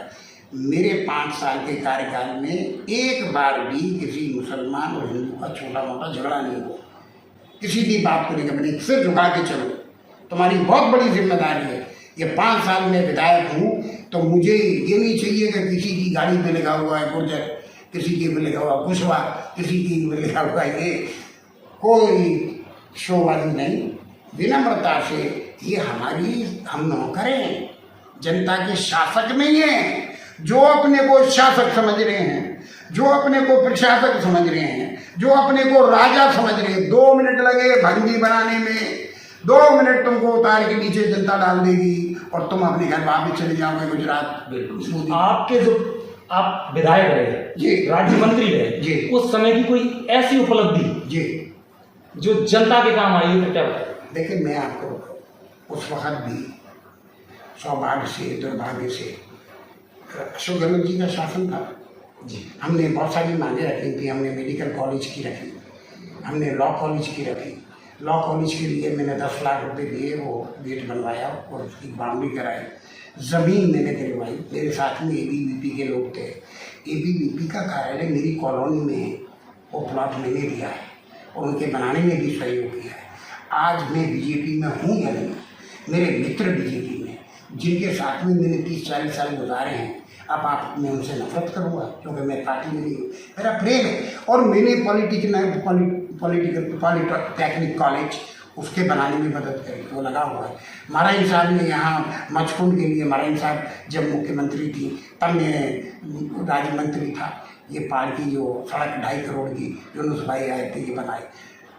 मेरे 5 साल के कार्यकाल में एक बार भी किसी मुसलमान और हिंदू का छोटा मोटा झगड़ा नहीं हुआ। किसी भी बात को लेकर मैंने सिर झुका के चलो, तुम्हारी बहुत बड़ी जिम्मेदारी है। ये 5 साल में विधायक हूँ तो मुझे ये नहीं चाहिए कि किसी की गाड़ी पे लिखा हुआ है गुर्जर, किसी की पे लिखा हुआ कुशवाहा, किसी की पे लिखा हुआ ये, कोई शोबाजी नहीं। विनम्रता से ये हम नौकर हैं, जनता के शासक नहीं हैं। जो अपने को शासक समझ रहे हैं, जो अपने को प्रशासक समझ रहे हैं, जो अपने को राजा समझ रहे हैं, 2 मिनट लगे भंगी बनाने में, 2 मिनट तुमको उतार के नीचे जनता डाल देगी और तुम अपने घर वापस चले जाओगे गुजरात। बिल्कुल। आपके जो आप विधायक रहे जी, राज्य मंत्री रहे जी, उस समय की कोई ऐसी उपलब्धि जी जो जनता के काम आई है, क्या बताए? देखिए, मैं आपको उस वक्त भी सौभाग्य से दुर्भाग्य से अशोक गहलोत जी का शासन था जी। हमने बहुत सारी मांगे रखी थी। हमने मेडिकल कॉलेज की रखी, हमने लॉ कॉलेज की रखी। लॉ कॉलेज के लिए मैंने 10 लाख रुपए दिए, वो गेट बनवाया और उसकी बाउंड्री कराई। ज़मीन मैंने दिलवाई। मेरे साथ में एबीवीपी के लोग थे। एबीवीपी का कार्यालय मेरी कॉलोनी में वो प्लॉट मैंने दिया है और उनके बनाने में भी सहयोग किया है। आज मैं बीजेपी में हूँ या नहीं, मेरे मित्र बीजेपी में, जिनके साथ में मैंने 30-40 साल गुजारे हैं, अब आप मैं उनसे नफरत करूँगा क्योंकि मैं पार्टी में नहीं हूँ। मेरा प्रेम है और मैंने पॉलिटेक्निक कॉलेज उसके बनाने में मदद करी, वो लगा हुआ है। नारायण साहब ने यहाँ मचकुंड के लिए, नारायण साहब जब मुख्यमंत्री थी तब मैं राज्य मंत्री था, ये पार्क की जो सड़क 2.5 करोड़ की यूनुस भाई आए थे ये बनाए,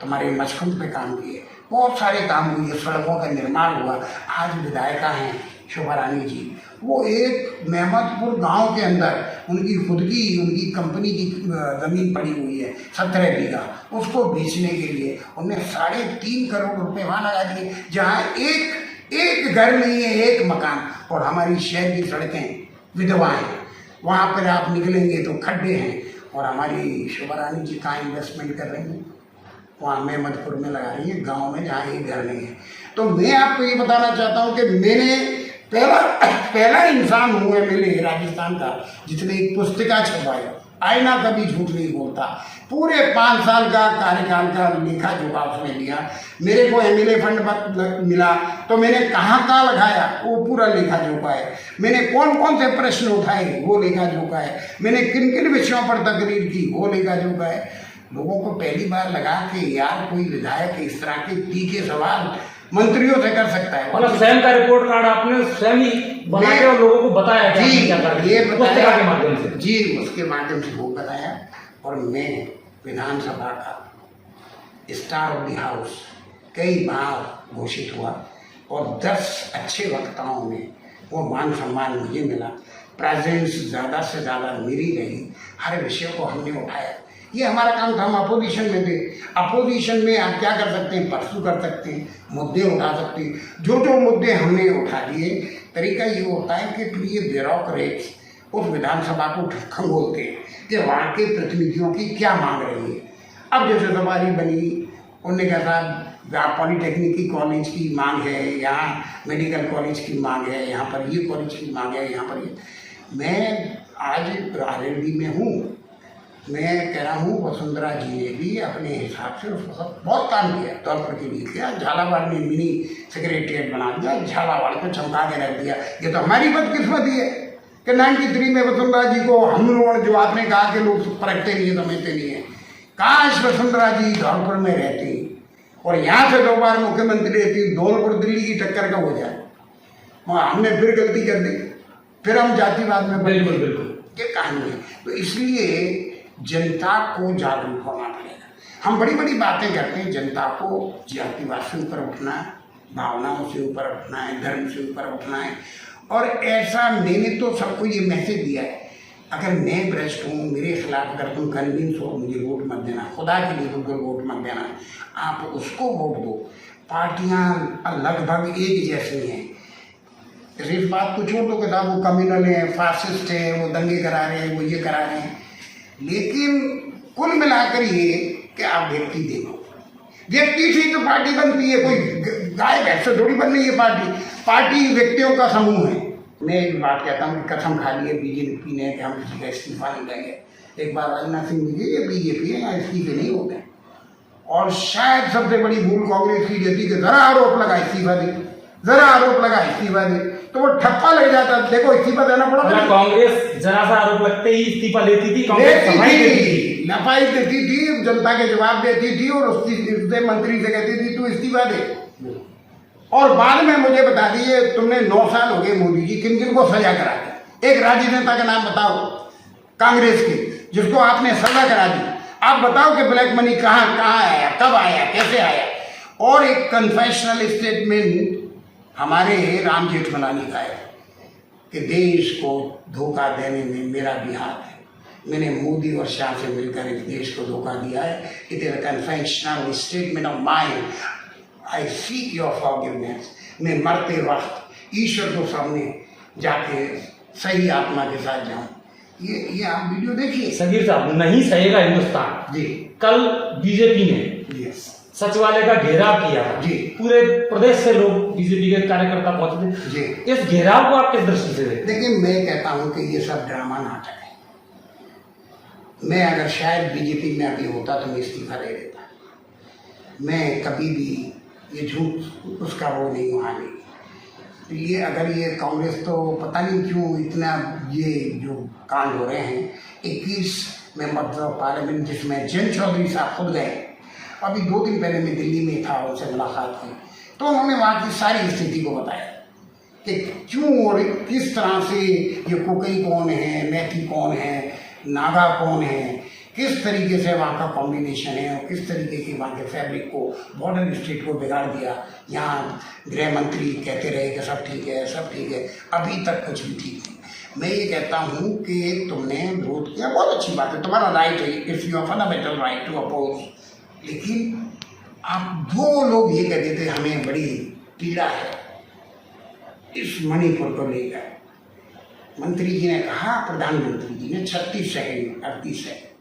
तुम्हारे मचकुंड पे काम किए, बहुत सारे काम हुए, सड़कों का निर्माण हुआ। आज विधायिका हैं शोभा रानी जी, वो एक मेहमदपुर गांव के अंदर उनकी खुद की उनकी कंपनी की ज़मीन पड़ी हुई है 17 बीघा, उसको बेचने के लिए उन्हें 3.5 करोड़ रुपए वहाँ लगा दिए, जहाँ एक घर नहीं है, एक मकान। और हमारी शहर की सड़कें विधवाएँ, वहाँ पर आप निकलेंगे तो खड्डे हैं। और हमारी शोभा रानी जी कहाँ इन्वेस्टमेंट कर रही हैं, वहाँ मेहमदपुर में लगा रही है, गाँव में जहाँ एक घर नहीं है। तो मैं आपको ये बताना चाहता हूँ कि मैंने पहला इंसान हूँ एमएलए राजस्थान का जिसने एक पुस्तिका छपवाई, आईना कभी झूठ नहीं बोलता। पूरे 5 साल का कार्यकाल का लेखा जोखा उसने लिया। मेरे को एमएलए फंड मिला तो मैंने कहाँ लगाया, वो पूरा लेखा जोखा है। मैंने कौन कौन से प्रश्न उठाए, वो लेखा जोखा है। मैंने किन किन विषयों पर तकरीर की, वो लेखा जोखा है। लोगों को पहली बार लगा कि यार कोई विधायक इस तरह के तीखे सवाल मंत्रियों से कर सकता है। मतलब स्वयं का रिपोर्ट कार्ड आपने स्वयं ही बना के और लोगों को बताया जी, ये बताया के माध्यम से जी, उसके माध्यम से वो बताया। और मैं विधानसभा का स्टार ऑफ द हाउस कई बार घोषित हुआ और 10 अच्छे वक्ताओं में वो मान सम्मान मुझे मिला। प्रेजेंस ज़्यादा से ज़्यादा मेरी रही, हर विषय को हमने उठाया। ये हमारा काम था। हम अपोजिशन में थे, अपोजिशन में आप क्या कर सकते हैं, परसू कर सकते हैं, मुद्दे उठा सकते हैं। जो मुद्दे हमने उठा दिए, तरीका ये होता है कि फिर ये ब्यूरोक्रेट्स उस विधानसभा को खंगोलते हैं कि वहाँ के प्रतिनिधियों की क्या मांग रही है। अब जैसे सवारी बनी, उन्होंने कहा साहब पॉलिटेक्निक की कॉलेज की मांग है, यहाँ मेडिकल कॉलेज की मांग है, यहाँ पर ये कॉलेज की मांग है, यहाँ पर ये। मैं आज आरएलडी में हूँ, मैं कह रहा हूँ वसुंधरा जी ने भी अपने हिसाब से उस वक्त बहुत काम किया, धौलपुर के लिए किया। झालावाड़ में मिनी सेक्रेटरिएट बना दिया, झालावाड़ को चमका के रख दिया। ये तो हमारी बदकिस्मती है कि 93 में वसुंधरा जी को हम लोग, जो आपने कहा कि लोग परखते नहीं है, समझते नहीं है, काश वसुंधरा जी धौलपुर में रहती और यहाँ से 2 बार मुख्यमंत्री रहती, धौलपुर दिल्ली की टक्कर का हो जाए। हमने फिर गलती कर दी, फिर हम जातिवाद में बिल्कुल ये कहानी है। तो इसलिए जनता को जागरूक होना पड़ेगा। हम बड़ी बड़ी बातें करते हैं, जनता को जातिवाद से ऊपर उठना है, भावनाओं से ऊपर उठना है, धर्म से ऊपर उठना है। और ऐसा मैंने तो सबको ये मैसेज दिया है, अगर मैं भ्रष्ट हूँ, मेरे खिलाफ अगर तुम कन्विंस हो, मुझे वोट मत देना, खुदा के लिए तुमको वोट मत देना, आप उसको वोट दो। पार्टियाँ लगभग एक जैसी हैं। इस बात को छोड़ दो कि साहब वो कम्युनल है, फासिस्ट है, वो दंगे करा रहे हैं, वो ये करा रहे हैं, लेकिन कुल मिलाकर ये कि आप व्यक्ति देखो, व्यक्ति से तो पार्टी बनती है, कोई गाय भैंस से थोड़ी बन रही है पार्टी। पार्टी व्यक्तियों का समूह है, मैं एक बात कहता हूँ कि कसम खा ली है बीजेपी ने कि हम किसी का इस्तीफा नहीं देंगे। एक बार राजनाथ सिंह जी ये बीजेपी है, यहाँ इस्तीफे नहीं होते। और शायद सबसे बड़ी भूल कांग्रेस की रहती कि जरा आरोप लगा इस्तीफा दे, जरा आरोप लगा इस्तीफा दे, तो वो ठप्पा लग जाता। देखो इस्तीफा देना पड़ा था। कांग्रेस जरा सा आरोप लगते ही इस्तीफा लेती थी, कांग्रेस सफाई देती थी, नफाई देती थी, जनता के जवाब देती थी और उससे मंत्री से कहती थी तू इस्तीफा दे। और बाद में मुझे बता दीजिए, तुमने 9 साल हो गए मोदी जी, किन किन को सजा करा दी? एक राजनेता का नाम बताओ कांग्रेस के जिसको आपने सजा करा दी। आप बताओ कि ब्लैक मनी कहाँ कहाँ आया, कब आया, कैसे आया। और एक कन्फेशनल स्टेटमेंट हमारे राम जेठमलानी का है कि देश को धोखा देने में मेरा भी हाथ है। मैंने मोदी और शाह से मिलकर इस देश को धोखा दिया है। It is a confessional statement of mind. I seek your forgiveness. मैं मरते वक्त ईश्वर को सामने जाके सही आत्मा के साथ जाऊं। ये आप वीडियो देखिए। सगीर साहब, नहीं सहेगा हिंदुस्तान। जी। कल बीजेपी ने सचिवालय का घेराव किया था। जी। पूरे प्रदेश से लोग बीजेपी के कार्यकर्ता पहुंचे थे। जी। इस घेराव को आप किस दृष्टि से देखते? देखिए, मैं कहता हूं कि ये सब ड्रामा नाटक है। मैं अगर शायद बीजेपी में अभी होता तो मैं इस्तीफा दे देता। मैं कभी भी ये झूठ उसका वो नहीं मानेगी। तो ये अगर ये कांग्रेस तो पता नहीं क्यों इतना ये जो कांड हो रहे हैं। 21 मेंबर्स ऑफ पार्लियामेंट जिसमें जयंत चौधरी साहब खुद गए। अभी 2 दिन पहले मैं दिल्ली में था, उनसे मुलाकात की, तो उन्होंने वहाँ की सारी स्थिति को बताया कि क्यों और किस तरह से ये कोकई कौन है, मैथी कौन है, नागा कौन है, किस तरीके से वहाँ का कॉम्बिनेशन है और किस तरीके की वहाँ के फैब्रिक को, बॉर्डर स्टेट को बिगाड़ दिया। यहाँ गृह मंत्री कहते रहे कि सब ठीक है, सब ठीक है, अभी तक कुछ भी ठीक नहीं। मैं ये कहता हूँ कि तुमने विरोध किया, बहुत अच्छी बात है, तुम्हारा राइट है, it's your fundamental right to oppose. लेकिन आप 2 लोग ये कहते थे हमें बड़ी पीड़ा है इस मणिपुर को लेकर। मंत्री जी ने कहा, प्रधानमंत्री जी ने 36 सेकेंड 38 सेकेंड,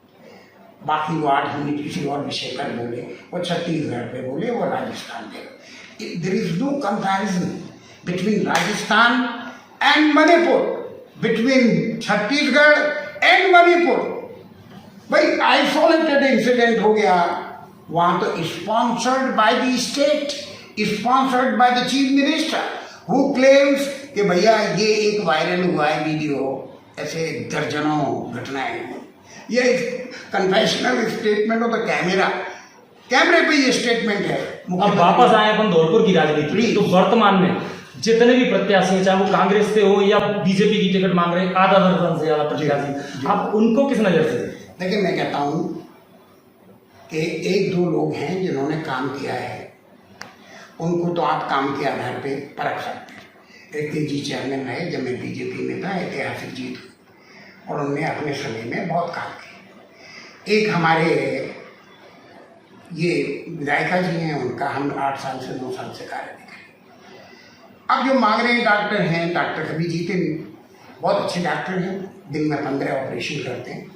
बाकी वो 8 मिनट किसी और विषय पर बोले, वो छत्तीसगढ़ पे बोले, वो राजस्थान पे। There is no comparison between Rajasthan and Manipur, between Chhattisgarh and Manipur. भाई आइसोलेटेड इंसिडेंट हो गया वहां, तो sponsored by the state, sponsored by the chief minister who claims कि भैया ये एक वायरल हुआ है वीडियो, ऐसे दर्जनों घटनाएं। ये कन्फेशनल स्टेटमेंट ऑफ द कैमरे पे ये स्टेटमेंट है। अब वापस आए अपन धौलपुर की राजनीति, तो वर्तमान में जितने भी प्रत्याशी हैं, चाहे वो कांग्रेस से हो या बीजेपी की टिकट मांग रहे हैं, आधा दर्जन से ज्यादा प्रत्याशी, आप उनको किस नजर से? देखिए, मैं कहता हूँ कि 1-2 लोग हैं जिन्होंने काम किया है, उनको तो आप काम के आधार पे परख सकते हैं। एक जी चेयरमैन रहे जब मैं बीजेपी में था, ऐतिहासिक जीत, और उन्होंने अपने समय में बहुत काम किया। एक हमारे ये विधायिका जी हैं, उनका हम 8 साल से 9 साल से कार्य देख रहे हैं। अब जो मांग रहे हैं डॉक्टर हैं, डॉक्टर कभी जीते नहीं, बहुत अच्छे डॉक्टर हैं, दिन में 15 ऑपरेशन करते हैं,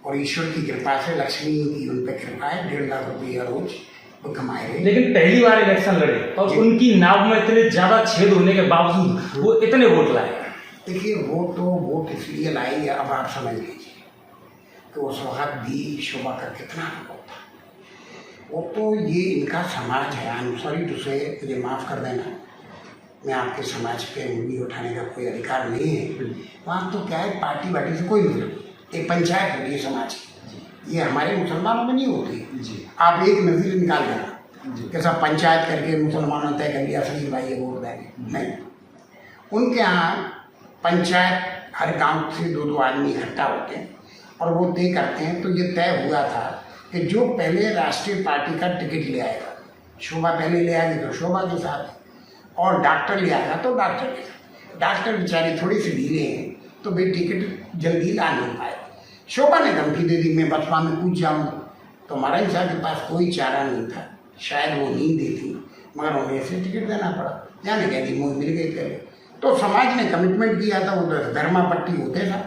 और ईश्वर की कृपा से, लक्ष्मी की उन पर कृपा है, 1.5 लाख रुपये रोज वो कमाए रहे। लेकिन पहली बार इलेक्शन लड़े और उनकी नाव में इतने ज्यादा छेद होने के बावजूद वो इतने वोट लाए। देखिए, वोट इसलिए लाई है, अब आप समझ लीजिए कि उस वक्त भी शोभा का कितना अनुभव था। वो तो ये इनका समाज है, आई एम सॉरी टू से, मुझे माफ़ कर देना, मैं आपके समाज पे उंगली उठाने का कोई अधिकार नहीं है। वहाँ तो क्या है, पार्टी वार्टी से कोई मतलब, एक पंचायत होती है समाज की, ये हमारे मुसलमानों में नहीं होती। आप एक नज़ीर निकाल देना कि सब पंचायत करके मुसलमानों तय कर लिया सही भाई ये वोट देंगे, नहीं। उनके यहाँ पंचायत हर गांव से 2-2 आदमी इकट्ठा होते हैं और वो तय करते हैं। तो ये तय हुआ था कि जो पहले राष्ट्रीय पार्टी का टिकट ले आएगा, शोभा पहले ले आएगी तो शोभा के साथ, और डॉक्टर ले आएगा तो डॉक्टर के साथ। डॉक्टर बेचारे थोड़ी सी ढीले हैं तो भाई टिकट जल्दी ला नहीं पाए। शोभा ने धमकी दे दी मैं बसपा में कूद जाऊँ, तो महाराज साहब के पास कोई चारा नहीं था, शायद वो नहीं देती, मगर उन्हें ऐसे टिकट देना पड़ा, जाने कह दी मुँह मिल गई करे। तो समाज ने कमिटमेंट किया था, वो धर्मा पट्टी होते था,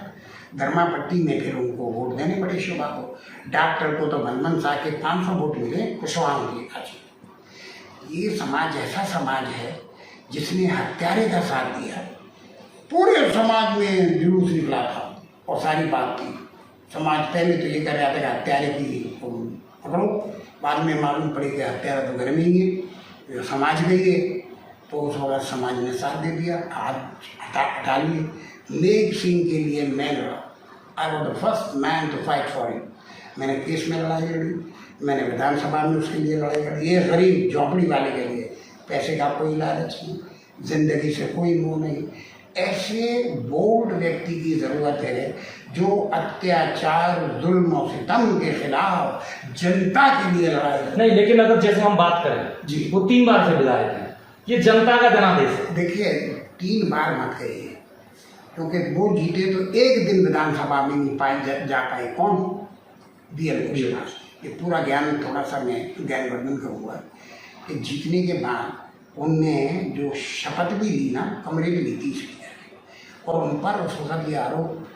धर्मा पट्टी में फिर उनको वोट देने पड़े शोभा को। डॉक्टर को तो मनमन शाह के 500 वोट मिले कुशवाहा के खासी। ये समाज ऐसा समाज है जिसने हत्यारे का साथ दिया, पूरे समाज में जुलूस निकला था और सारी बात थी। समाज पहले तो ये कर रहा था कि हत्यारे की पकड़ो, बाद में मालूम पड़ी कि हत्यारा तो घर में ही है, समाज गई है। तो उस वक्त समाज ने साथ दे दिया, हाथ हटा लिए। नेक सिंह के लिए मैं लड़ा, I was the first man to fight for it. मैंने केस में लड़ाई लड़ी, मैंने विधानसभा में उसके लिए लड़ाई लड़ी। ये गरीब झोंपड़ी वाले के लिए पैसे का कोई लालच नहीं, जिंदगी से कोई मोह नहीं। ऐसे बोल्ड व्यक्ति की ज़रूरत है जो अत्याचार, जुल्म और सितम के खिलाफ जनता के लिए लड़ाई लड़े। नहीं, लेकिन अगर जैसे हम बात करें जी, वो 3 बार से विधायक हैं, ये जनता का जनादेश है। देखिए 3 बार मत कहिए, क्योंकि वो जीते तो एक दिन विधानसभा में नहीं पाए जा पाए। कौन? BL कुशवाहा। ये पूरा ज्ञान थोड़ा सा मैं ज्ञानवर्धन करूँगा कि जीतने के बाद उनने जो शपथ भी ली ना, कमरे में ली थी इसलिए, और उन पर उस वक्त ये आरोप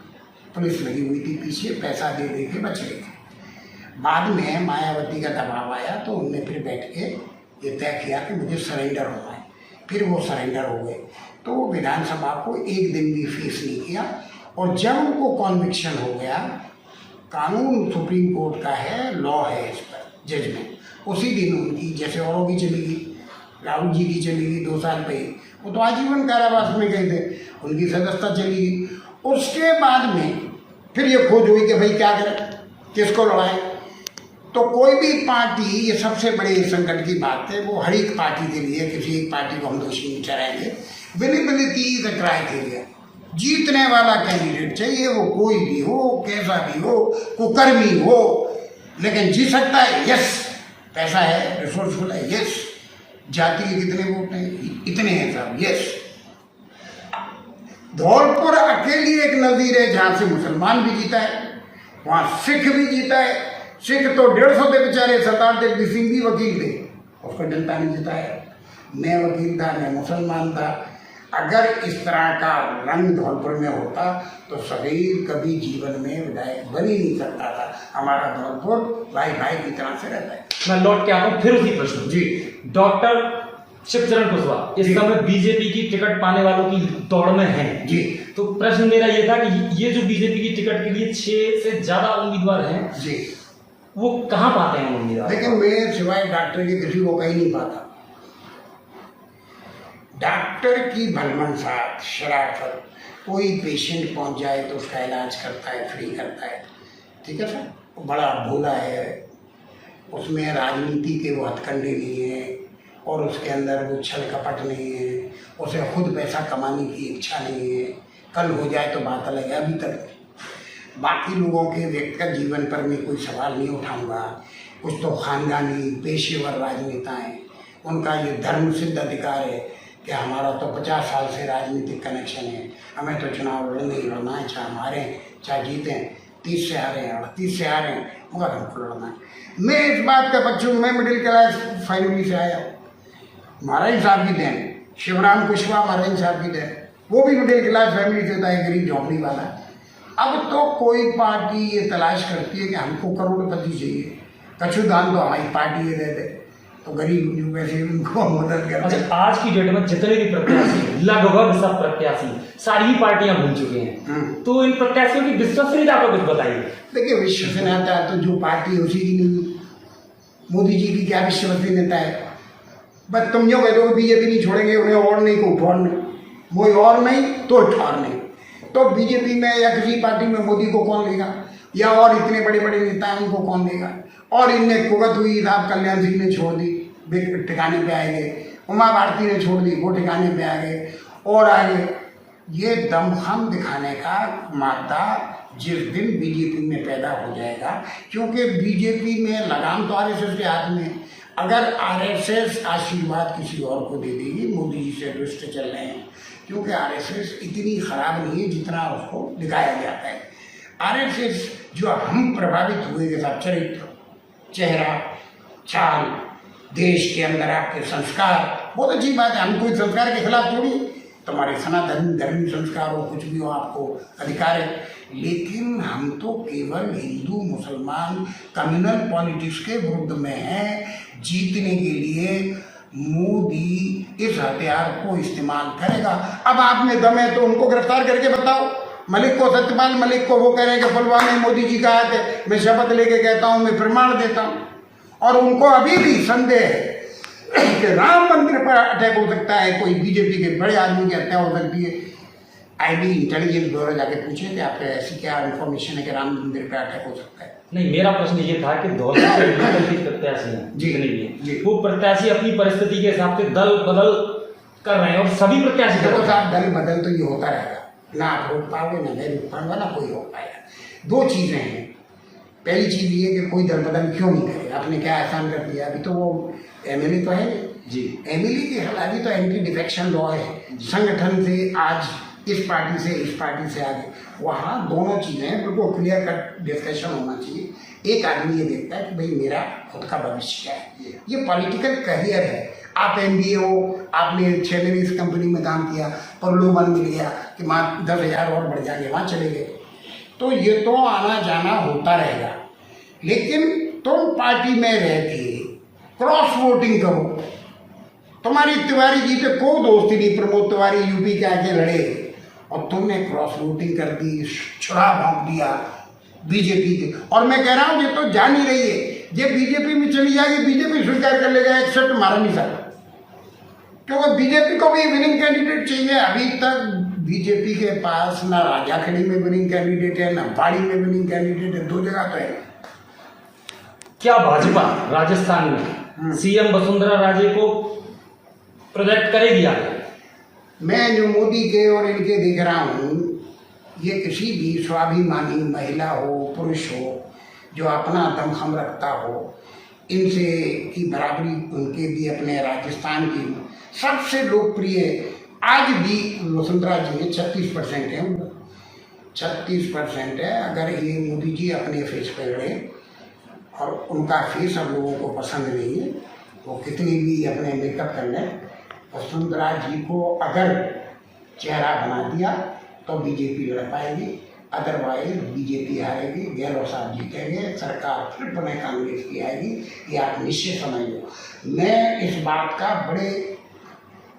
पुलिस लगी हुई थी पीछे, पैसा दे दे के बच गए थे। बाद में मायावती का दबाव आया तो उनने फिर बैठ के ये तय किया कि मुझे सरेंडर होना है। फिर वो सरेंडर हो गए, तो वो विधानसभा को एक दिन भी फेस नहीं किया। और जब उनको कॉन्विक्शन हो गया, कानून सुप्रीम कोर्ट का है, लॉ है इस पर जजमेंट, उसी दिन उनकी, जैसे औरों की चली गई, राहुल जी की चली गई 2 साल पहले, वो तो आजीवन कारावास में गए थे, उनकी सदस्यता चली गई। उसके बाद में फिर ये खोज हुई कि भाई क्या करें, किसको लड़ाएं। तो कोई भी पार्टी, ये सबसे बड़े संकट की बात है, वो हर एक पार्टी के लिए किसी एक पार्टी को हम दोषी नहीं ठहराएंगे। Winnability is a criteria. जीतने वाला कैंडिडेट चाहिए, वो कोई भी हो, कैसा भी हो, कुकर्मी हो, लेकिन जीत सकता है। यस, पैसा है, रिसोर्सफुल है, यस। जाति के कितने वोट हैं? इतने हैं साहब, यस। धौलपुर अकेली एक नज़ीर है जहाँ से मुसलमान भी जीता है, वहाँ सिख भी जीता है। सिख तो 150 थे बेचारे, सरदार देवी सिंह भी वकील थे, उसको जनता ने जिताया। मैं वकील था, मैं मुसलमान था। अगर इस तरह का रंग धौलपुर में होता तो सगीर कभी जीवन में विधायक बन ही नहीं सकता था। हमारा धौलपुर भाई भाई की तरह से रहता है। मैं लौट के आता हूँ फिर उसी प्रश्न जी। डॉक्टर शिवचरण कुशवाहा इस समय बीजेपी की टिकट पाने वालों की दौड़ में हैं जी। तो प्रश्न मेरा ये था कि ये जो बीजेपी की टिकट के लिए 6 से ज्यादा उम्मीदवार हैं जी, वो कहाँ पाते हैं उम्मीदवार? लेकिन मैं सिवाय डॉक्टर के किसी को कहीं नहीं पाता। डॉक्टर की भलमनसाहत, शराफत, कोई पेशेंट पहुंच जाए तो उसका इलाज करता है, फ्री करता है, ठीक है सर। वो बड़ा भोला है, उसमें राजनीति के वो हथकंडे नहीं है और उसके अंदर वो छल कपट नहीं है, उसे खुद पैसा कमाने की इच्छा नहीं है। कल हो जाए तो बात अलग है, अभी तक नहीं। बाकी लोगों के व्यक्तिगत जीवन पर मैं कोई सवाल नहीं उठाऊंगा। कुछ तो खानदानी पेशेवर राजनेता हैं, उनका ये धर्म सिद्ध अधिकार है कि हमारा तो 50 साल से राजनीतिक कनेक्शन है, हमें तो चुनाव लड़ना ही लड़ना है, चाहे हारें चाहे जीतें। 30 से हारे हैं, 38 से हारे हैं, मगर हमको लड़ना है। मैं इस बात का पक्ष हूँ, मैं मिडिल क्लास फैमिली से आया। महाराज साहब की देन, शिवराम कुशवाहा महाराज साहब की देन, वो भी मिडिल क्लास फैमिली से था, गरीब झोंपड़ी वाला। अब तो कोई पार्टी ये तलाश करती है कि हमको करोड़पति चाहिए, कछु दान तो हमारी पार्टी ये दे दे, तो गरीब जो वैसे उनको मदद करते। अच्छा, आज की डेट में जितने भी प्रत्याशी, लगभग सब प्रत्याशी सारी पार्टियां घूम चुके हैं, तो इन प्रत्याशियों की विश्वसनीयता को कुछ बताइए। देखिए, विश्वसनीयता है तो जो पार्टी है उसी की नहीं। मोदी जी की क्या विश्वसनीयता है? बस तुम जो कह दो बीजेपी नहीं छोड़ेंगे, उन्हें और नहीं को ठोर नहीं, वो और नहीं तो ठोर नहीं। तो बीजेपी में या किसी पार्टी में मोदी को कौन लेगा, या और इतने बड़े बड़े नेता हैं उनको कौन लेगा? और इनने कुगत हुई साहब, कल्याण सिंह ने छोड़ दी, ठिकाने पे आए गए, उमा भारती ने छोड़ दी, वो ठिकाने पे आ गए, और आगे। ये दमखम दिखाने का मादा जिस दिन बीजेपी में पैदा हो जाएगा, क्योंकि बीजेपी में लगाम तो आरएसएस के हाथ में है। अगर आरएसएस आशीर्वाद किसी और को दे देगी, मोदी जी से दुष्ट चल रहे हैं, क्योंकि आरएसएस इतनी खराब नहीं है जितना उसको दिखाया जाता है। आरएसएस जो हम प्रभावित हुए के साथ चरित्र, चेहरा, चाल, देश के अंदर आपके संस्कार, बहुत अच्छी बात है, हम कोई संस्कार के खिलाफ थोड़ी, तुम्हारे सनातन धर्मी संस्कार हो, कुछ भी हो, आपको अधिकार है। लेकिन हम तो केवल हिंदू मुसलमान कम्युनल पॉलिटिक्स के विरुद्ध में हैं। जीतने के लिए मोदी इस हथियार को इस्तेमाल करेगा। अब आप में दम है तो उनको गिरफ्तार करके बताओ। मलिक को, सत्यपाल मलिक को वो कह रहे हैं कि पुलवामा में मोदी जी का हाथ है। मैं शपथ लेके कहता हूँ, मैं प्रमाण देता हूँ। और उनको अभी भी संदेह है कि राम मंदिर पर अटैक हो सकता है, कोई बीजेपी के बड़े आदमी की हत्या हो सकती है। आईबी इंटेलिजेंस ब्यूरो जाके पूछे कि आपको ऐसी क्या इन्फॉर्मेशन है कि राम मंदिर पर अटैक हो सकता है। नहीं, मेरा प्रश्न ये था कि धौलपुर के प्रत्याशी हैं जितने भी, वो प्रत्याशी अपनी परिस्थिति के हिसाब से दल बदल कर रहे हैं और सभी प्रत्याशी देखो साहब, दल बदल तो ये होता रहेगा, ना आप रोक पाओगे, ना मैं रोक पाऊंगा, ना कोई रोक पाएगा। दो चीज़ें हैं। पहली चीज़ ये कि कोई दल बदल क्यों नहीं करे, आपने क्या एहसान कर दिया। अभी तो वो एमएलए तो है जी, एमएलए के खिलाफ भी तो एंटी डिफेक्शन लॉ है। संगठन से आज इस पार्टी से इस पार्टी से आगे, वहाँ दोनों चीज़ें बिल्कुल क्लियर कट डिस्कशन होना चाहिए। एक आदमी ये देखता है कि भाई मेरा खुद का भविष्य क्या है, ये पॉलिटिकल करियर है। आप MBA हो, आपने 6 महीने इस कंपनी में काम किया, प्रलोभन मिल गया कि माँ 10,000 और बढ़ जाएंगे, वहाँ चले गए, तो ये तो आना जाना होता रहेगा। लेकिन तुम पार्टी में रह के क्रॉस वोटिंग करो। तुम्हारी तिवारी जी तो कोई दोस्ती नहीं, प्रमोद तिवारी यूपी के आके लड़े और तुमने क्रॉस वोटिंग कर दी, छुड़ा भोंक दिया बीजेपी के। और मैं कह रहा हूँ ये तो जान ही रही है, ये बीजेपी में चली जाएगी, बीजेपी स्वीकार कर लेगा, एक्सेप्ट मारा नहीं सकता, क्योंकि बीजेपी को भी विनिंग कैंडिडेट चाहिए। अभी तक बीजेपी के पास ना राजाखड़ी में विनिंग कैंडिडेट है, ना बाड़ी में विनिंग कैंडिडेट है, 2 जगह तो है। क्या भाजपा राजस्थान में CM वसुंधरा राजे को प्रोजेक्ट करेगी आगे? मैं जो मोदी के और इनके देख रहा हूँ, ये किसी भी स्वाभिमानी महिला हो, पुरुष हो, जो अपना दमखम रखता हो, इनसे की बराबरी उनके भी अपने राजस्थान की सबसे लोकप्रिय आज भी वसुंधरा जी में 36% है, 36% है। अगर ये मोदी जी अपने फेस पे लड़े, और उनका फेस अब लोगों को पसंद नहीं है, वो कितनी भी अपने मेकअप कर लें, वसुंधरा जी को अगर चेहरा बना दिया तो बीजेपी लड़ पाएगी, अदरवाइज बीजेपी हारेगी, गहलोत साहब जीतेंगे, सरकार फिर पुनः कांग्रेस की आएगी, ये आप निश्चित समझ लो। मैं इस बात का बड़े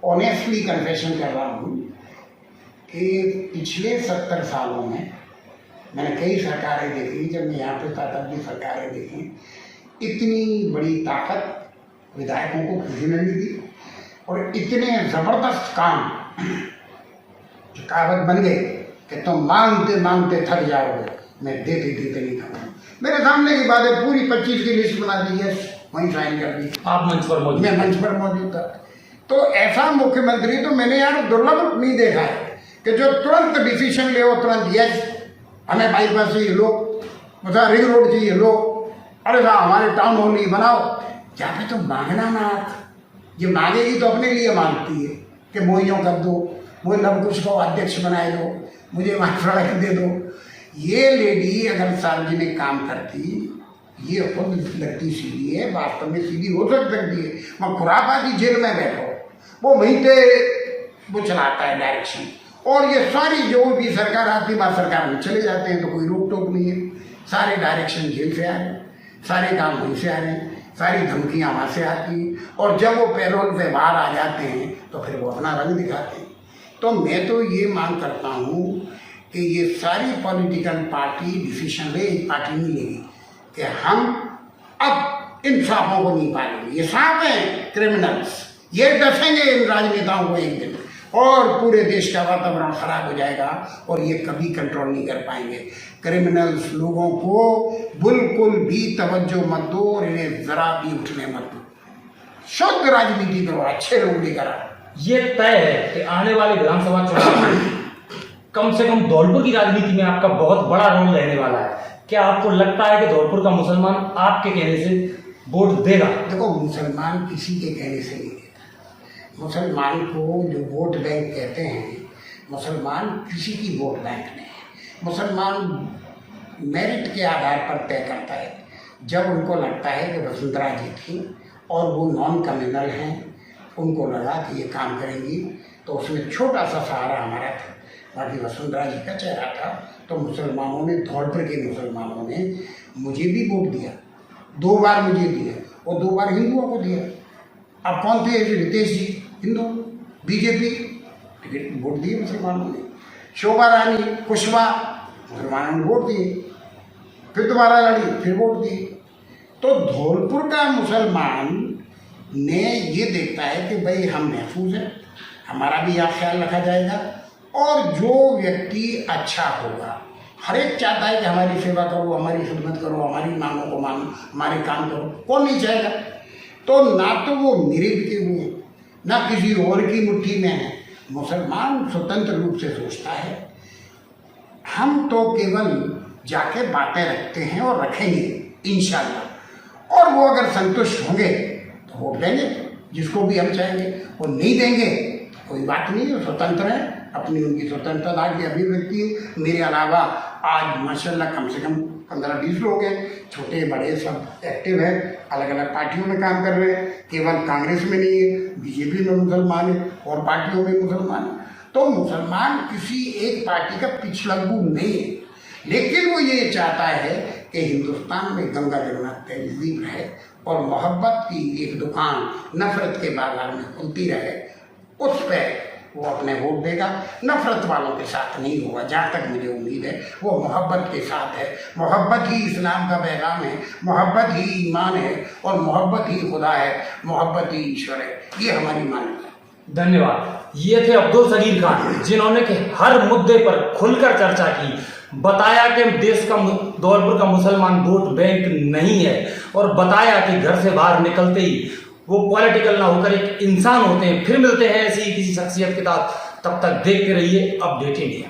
ऑनेस्टली कन्फेशन कर रहा हूँ कि पिछले 70 सालों में मैंने कई सरकारें देखी, जब मैं यहाँ पे था तब भी सरकारें देखी, इतनी बड़ी ताकत विधायकों को किसी ने नहीं दी, और इतने ज़बरदस्त काम जो कहावत बन गए कि तुम मांगते मांगते थक जाओगे, मैं देते देते नहीं थकूँ। मेरे सामने की बात है, पूरी 25 की लिस्ट बना दी है, वहीं साइन कर दी। आप मंच पर मौजूद, मैं मंच पर मौजूद था। तो ऐसा मुख्यमंत्री तो मैंने यार दुर्लभ नहीं देखा है कि जो तुरंत डिसीजन ले, तुरंत यस हमें बाईपास चाहिए लो, मतलब रिंग रोड चाहिए लो, अरे साहब हमारे टाउन हॉल नहीं बनाओ। यहाँ पे तो मांगना ना, ये मांगेगी तो अपने लिए मांगती है कि मोहियों कर दो, मुझे लवकुश को अध्यक्ष बनाए दो, मुझे वहाँ सड़क दे दो। ये लेडी अगर सार्वजनिक काम करती, ये खुद लगती सीधी है, वास्तव में सीधी हो सकती है। मैं खुरापाती जेल में बैठो, वो वहीं पे वो चलाता है डायरेक्शन, और ये सारी जो भी सरकार आती है, सरकार में चले जाते हैं तो कोई रोक टोक नहीं है। सारे डायरेक्शन जेल से आ रहे हैं, सारे काम वहीं से आ रहे हैं, सारी धमकियाँ वहाँ से आती हैं, और जब वो पैरोल से बाहर आ जाते हैं तो फिर वो अपना रंग दिखाते हैं। तो मैं तो ये मांग करता हूँ कि ये सारी पॉलिटिकल पार्टी डिसीजन ले, एक पार्टी नहीं लेगी कि हम अब इन सांपों को नहीं पालेंगे। ये सांप हैं क्रिमिनल्स, ये डसेंगे इन राजनेताओं को एक दिन, और पूरे देश का वातावरण खराब हो जाएगा, और ये कभी कंट्रोल नहीं कर पाएंगे। क्रिमिनल्स लोगों को बिल्कुल भी तवज्जो मत दो, और इन्हें जरा भी उठने मत दो। शुद्ध राजनीति करो, अच्छे लोग लेकर आओ। ये तय है कि आने वाले विधानसभा चुनाव में कम से कम धौलपुर की राजनीति में आपका बहुत बड़ा रोल रहने वाला है। क्या आपको लगता है कि धौलपुर का मुसलमान आपके कहने से वोट देगा? देखो, मुसलमान किसी के कहने से नहीं देता। मुसलमान को जो वोट बैंक कहते हैं, मुसलमान किसी की वोट बैंक नहीं है। मुसलमान मेरिट के आधार पर तय करता है। जब उनको लगता है कि वसुंधरा जी थी और वो नॉन कम्युनल हैं, उनको लगा कि ये काम करेंगी, तो उसमें छोटा सा सहारा हमारा था, बाकी वसुंधरा जी का चेहरा था। तो मुसलमानों ने, धौलपुर के मुसलमानों ने मुझे भी वोट दिया, 2 बार मुझे दिया, और 2 बार हिंदुओं को दिया। अब कौन थे रितेश जी, हिंदू, बीजेपी, टिकट वोट दिए मुसलमानों ने। शोभा रानी कुशवाहा, मुसलमानों ने वोट दिए, फिर दोबारा लड़ी, फिर वोट दिए। तो धौलपुर का मुसलमान ने ये देखता है कि भाई हम महफूज हैं, हमारा भी यहाँ ख्याल रखा जाएगा, और जो व्यक्ति अच्छा होगा, हर एक चाहता है कि हमारी सेवा करो, हमारी खिदमत करो, हमारी मांगों को मानो, हमारे काम करो, कौन नहीं चाहेगा। तो ना तो वो मेरे बिके हुए हैं, ना किसी और की मुट्ठी में है। मुसलमान स्वतंत्र रूप से सोचता है। हम तो केवल जाके बातें रखते हैं और रखेंगे इंशाल्लाह, और वो अगर संतुष्ट होंगे तो वोट देंगे जिसको भी हम चाहेंगे, वो नहीं देंगे कोई बात नहीं, वो स्वतंत्र है, अपनी उनकी स्वतंत्रता की अभिव्यक्ति है। मेरे अलावा आज माशाल्लाह कम से कम 15-20 लोग हैं, छोटे बड़े सब एक्टिव हैं, अलग अलग पार्टियों में काम कर रहे हैं, केवल कांग्रेस में नहीं है, बीजेपी में मुसलमान है और पार्टियों में मुसलमान है। तो मुसलमान किसी एक पार्टी का पिछलग्गू नहीं है, लेकिन वो ये चाहता है कि हिंदुस्तान में गंगा जमुना तहजीब रहे और मोहब्बत की एक दुकान नफरत के बाजार में खुलती रहे, उस पर वो अपने वोट देगा। नफरत वालों के साथ नहीं होगा, जहाँ तक मुझे उम्मीद है वो मोहब्बत के साथ है। मोहब्बत ही इस्लाम का पैगाम है, मोहब्बत ही ईमान है और मोहब्बत ही खुदा है, मोहब्बत ही ईश्वर है, ये हमारी मान्यता है। धन्यवाद। ये थे अब्दुल सगीर खान, जिन्होंने कि हर मुद्दे पर खुलकर चर्चा की, बताया कि देश का धौलपुर का मुसलमान वोट बैंक नहीं है, और बताया कि घर से बाहर निकलते ही वो पॉलिटिकल ना होकर एक इंसान होते हैं। फिर मिलते हैं ऐसी किसी शख्सियत के साथ, तब तक देखते रहिए अपडेट इंडिया।